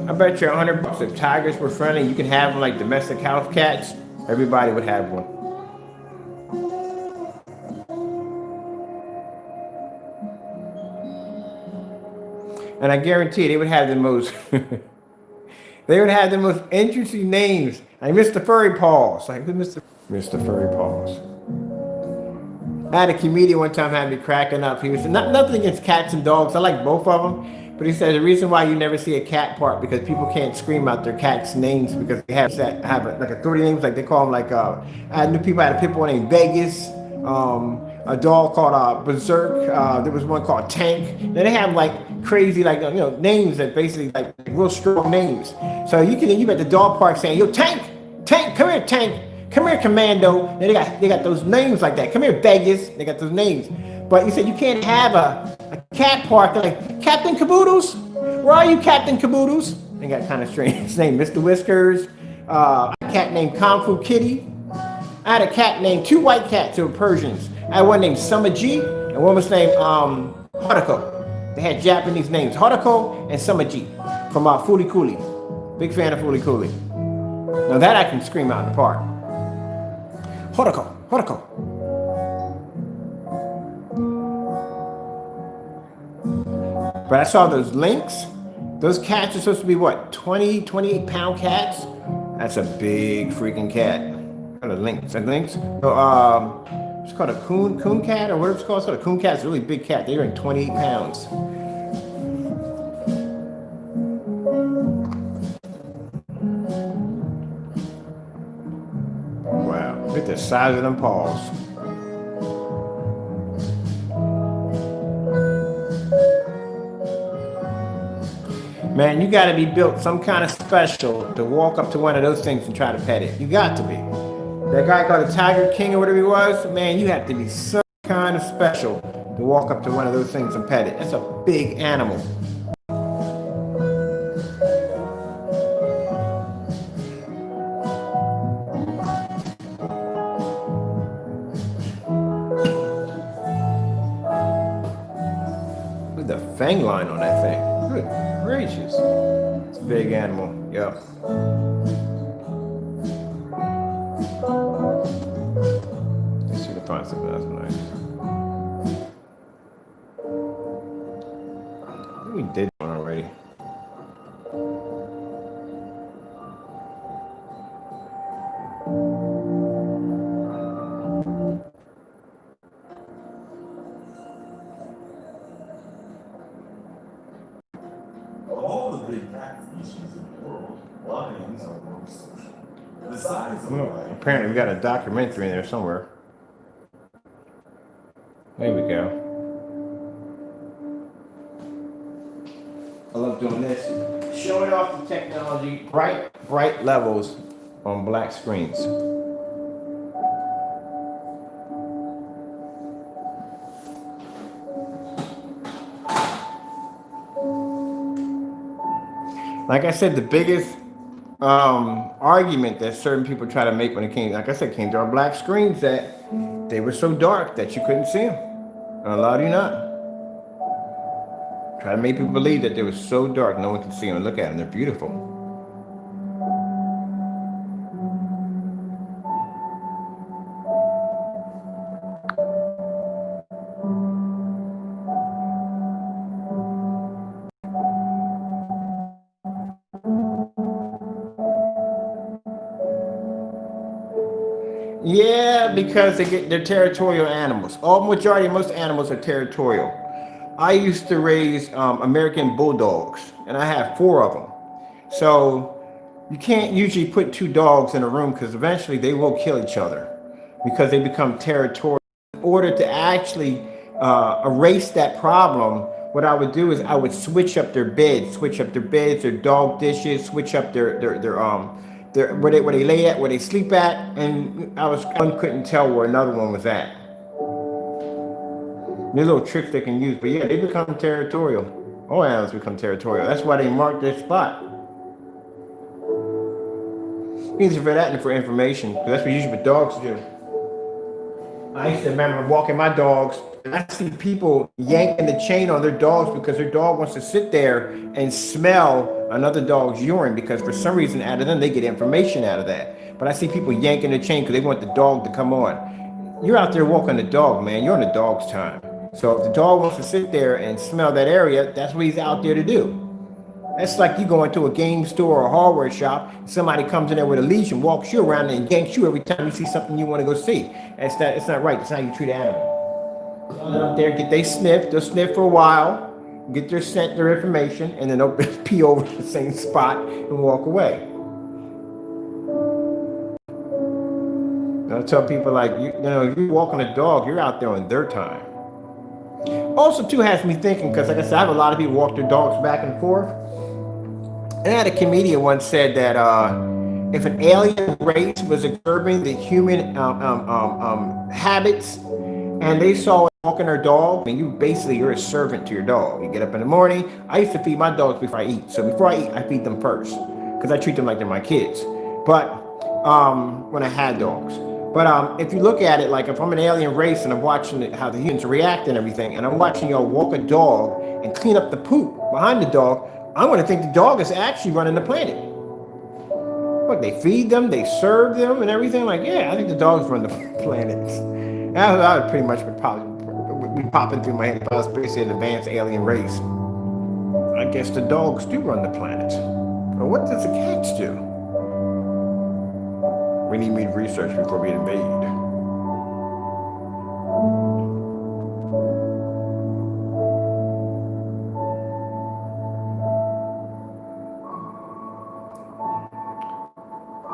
I bet you $100 if tigers were friendly, you can have them like domestic house cats, everybody would have one. And I guarantee they would have the most they would have the most interesting names. Like Mr. Furry Paws. Like Mr. Furry Paws. I had a comedian one time had me cracking up. He was nothing against cats and dogs. I like both of them. But he said the reason why you never see a cat part because people can't scream out their cat's names because they have like authority names, like they call them like I knew people had a pit bull named Vegas, a dog called Berserk. There was one called Tank. Then they have like crazy names that basically like real strong names. So you at the dog park saying, "Yo, Tank, come here, Tank, come here, Commando." And they got those names like that. Come here, Vegas. They got those names. But you said you can't have a cat park like Captain Caboodles. Where are you, Captain Caboodles? They got kind of strange. His name, Mr. Whiskers. A cat named Kung Fu Kitty. I had a cat named two white cats who were Persians. I had one named Summer G and one was named Hodako. They had Japanese names, Hodako and Summer G from Fooly Cooly. Big fan of Fooly Cooly. Now that I can scream out in the park. Hodako. But I saw those lynx. Those cats are supposed to be what, 20, 28-pound cats? That's a big freaking cat. What are lynx? A lynx? So, it's called a coon cat or whatever it's called. It's called a coon cat. It's a really big cat. They're in 28 pounds. Wow, look at the size of them paws. Man, you got to be built some kind of special to walk up to one of those things and try to pet it. You got to be. That guy called the Tiger King or whatever he was, man, you have to be some kind of special to walk up to one of those things and pet it. That's a big animal. Look at the fang line on that thing. Good gracious. It's a big animal. Yep. Let's see if I can find something that's nice. did one already. Of all the big cat species in the world, lions are the most social. The size of a Well, lion. apparently we got a documentary in there somewhere. There we go. I love doing this. Showing off the technology, bright levels on black screens. Like I said, the biggest argument that certain people try to make when it came, like I said, came to our black screens, that they were so dark that you couldn't see them. And allowed you not. Try to make people believe that they were so dark no one can see them. Look at them, they're beautiful. Yeah, because they're territorial animals. Most animals are territorial. I used to raise American bulldogs, and I have 4 of them. So you can't usually put 2 dogs in a room because eventually they will kill each other because they become territorial. In order to actually erase that problem, what I would do is I would switch up their beds, their dog dishes, switch up their where they lay at, where they sleep at, and one couldn't tell where another one was at. There's little tricks they can use, but yeah, they become territorial. All animals become territorial. That's why they mark their spot. Easy for that and for information, because that's what usually what dogs do. I used to remember walking my dogs, and I see people yanking the chain on their dogs because their dog wants to sit there and smell another dog's urine because for some reason out of them they get information out of that. But I see people yanking the chain because they want the dog to come on. You're out there walking the dog, man. You're on the dog's time. So if the dog wants to sit there and smell that area, that's what he's out there to do. That's like you go into a game store or a hardware shop, somebody comes in there with a leash and walks you around and yanks you every time you see something you want to go see. It's not right. That's not how you treat an animal. So they're up there, they'll sniff for a while, get their scent, their information, and then they'll pee over the same spot and walk away. And I tell people like, if you're walking a dog, you're out there on their time. Also, too, has me thinking, because like I said, I have a lot of people walk their dogs back and forth. And I had a comedian once said that if an alien race was observing the human habits and they saw it walking their dog, and you're a servant to your dog. You get up in the morning. I used to feed my dogs before I eat. So before I eat, I feed them first because I treat them like they're my kids. But when I had dogs. But if you look at it, like if I'm an alien race and I'm watching how the humans react and everything, and I'm watching y'all walk a dog and clean up the poop behind the dog, I'm going to think the dog is actually running the planet. Look, they feed them, they serve them, and everything. Like, yeah, I think the dogs run the planet. That would pretty much probably be popping through my head if I was basically an advanced alien race. I guess the dogs do run the planet. But what does the cats do? We need me to research before we invade.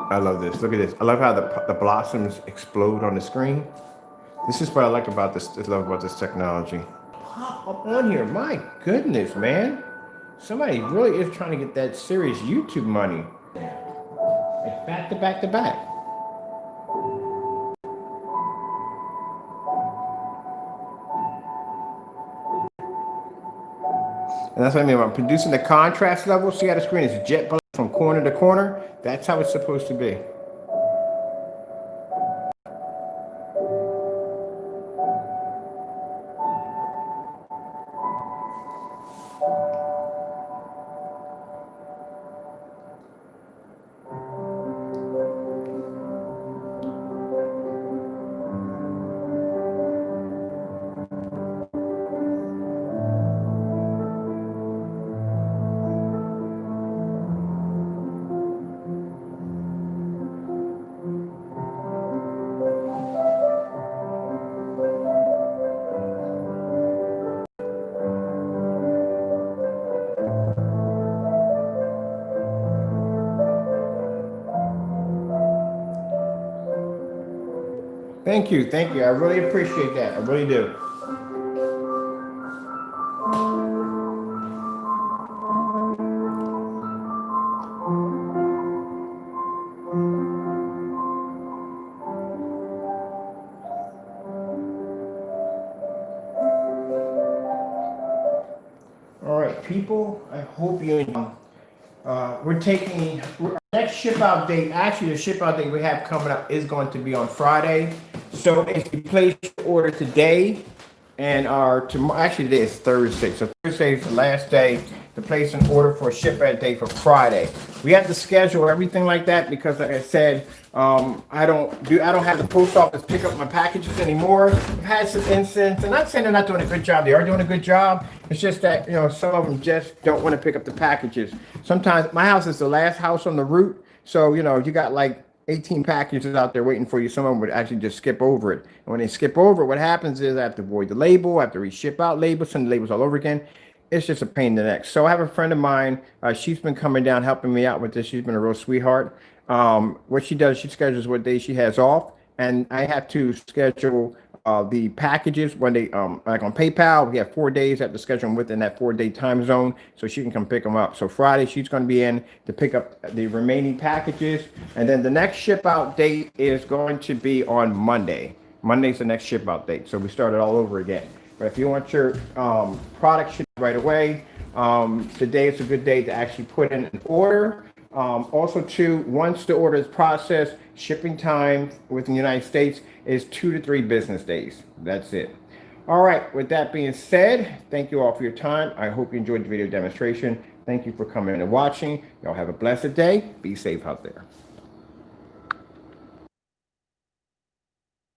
I love this. Look at this. I love how the blossoms explode on the screen. This is what I like about this. I love about this technology. Pop up on here. My goodness, man. Somebody really is trying to get that serious YouTube money. Like back to back to back. And that's what I mean. I'm producing the contrast level. See how the screen is jet black from corner to corner? That's how it's supposed to be. Thank you. Thank you. I really appreciate that. I really do. All right, people, I hope you enjoy. We're taking our next ship out date. Actually, the ship out date we have coming up is going to be on Friday. So if you place your order today, and our tomorrow, actually today is Thursday. So Thursday is the last day to place an order for a ship out date for Friday. We have to schedule everything like that because, like I said, I don't have the post office pick up my packages anymore. I've had some incidents, and not saying they're not doing a good job. They are doing a good job. It's just that some of them just don't want to pick up the packages. Sometimes my house is the last house on the route, so you got like 18 packages out there waiting for you. Some of them would actually just skip over it. And when they skip over it, what happens is I have to void the label, I have to reship out labels, send the labels all over again. It's just a pain in the neck. So I have a friend of mine. She's been coming down, helping me out with this. She's been a real sweetheart. What she does, she schedules what day she has off, and I have to schedule the packages when they like on PayPal. We have 4 days. I have to schedule them within that 4-day time zone so she can come pick them up. So Friday she's going to be in to pick up the remaining packages, and then the next ship out date is going to be on Monday. Monday's the next ship out date, so we start it all over again. But if you want your product shipped right away, today is a good day to actually put in an order. Also, too, once the order is processed, shipping time within the United States is 2 to 3 business days. That's it. All right. With that being said, thank you all for your time. I hope you enjoyed the video demonstration. Thank you for coming and watching. Y'all have a blessed day. Be safe out there.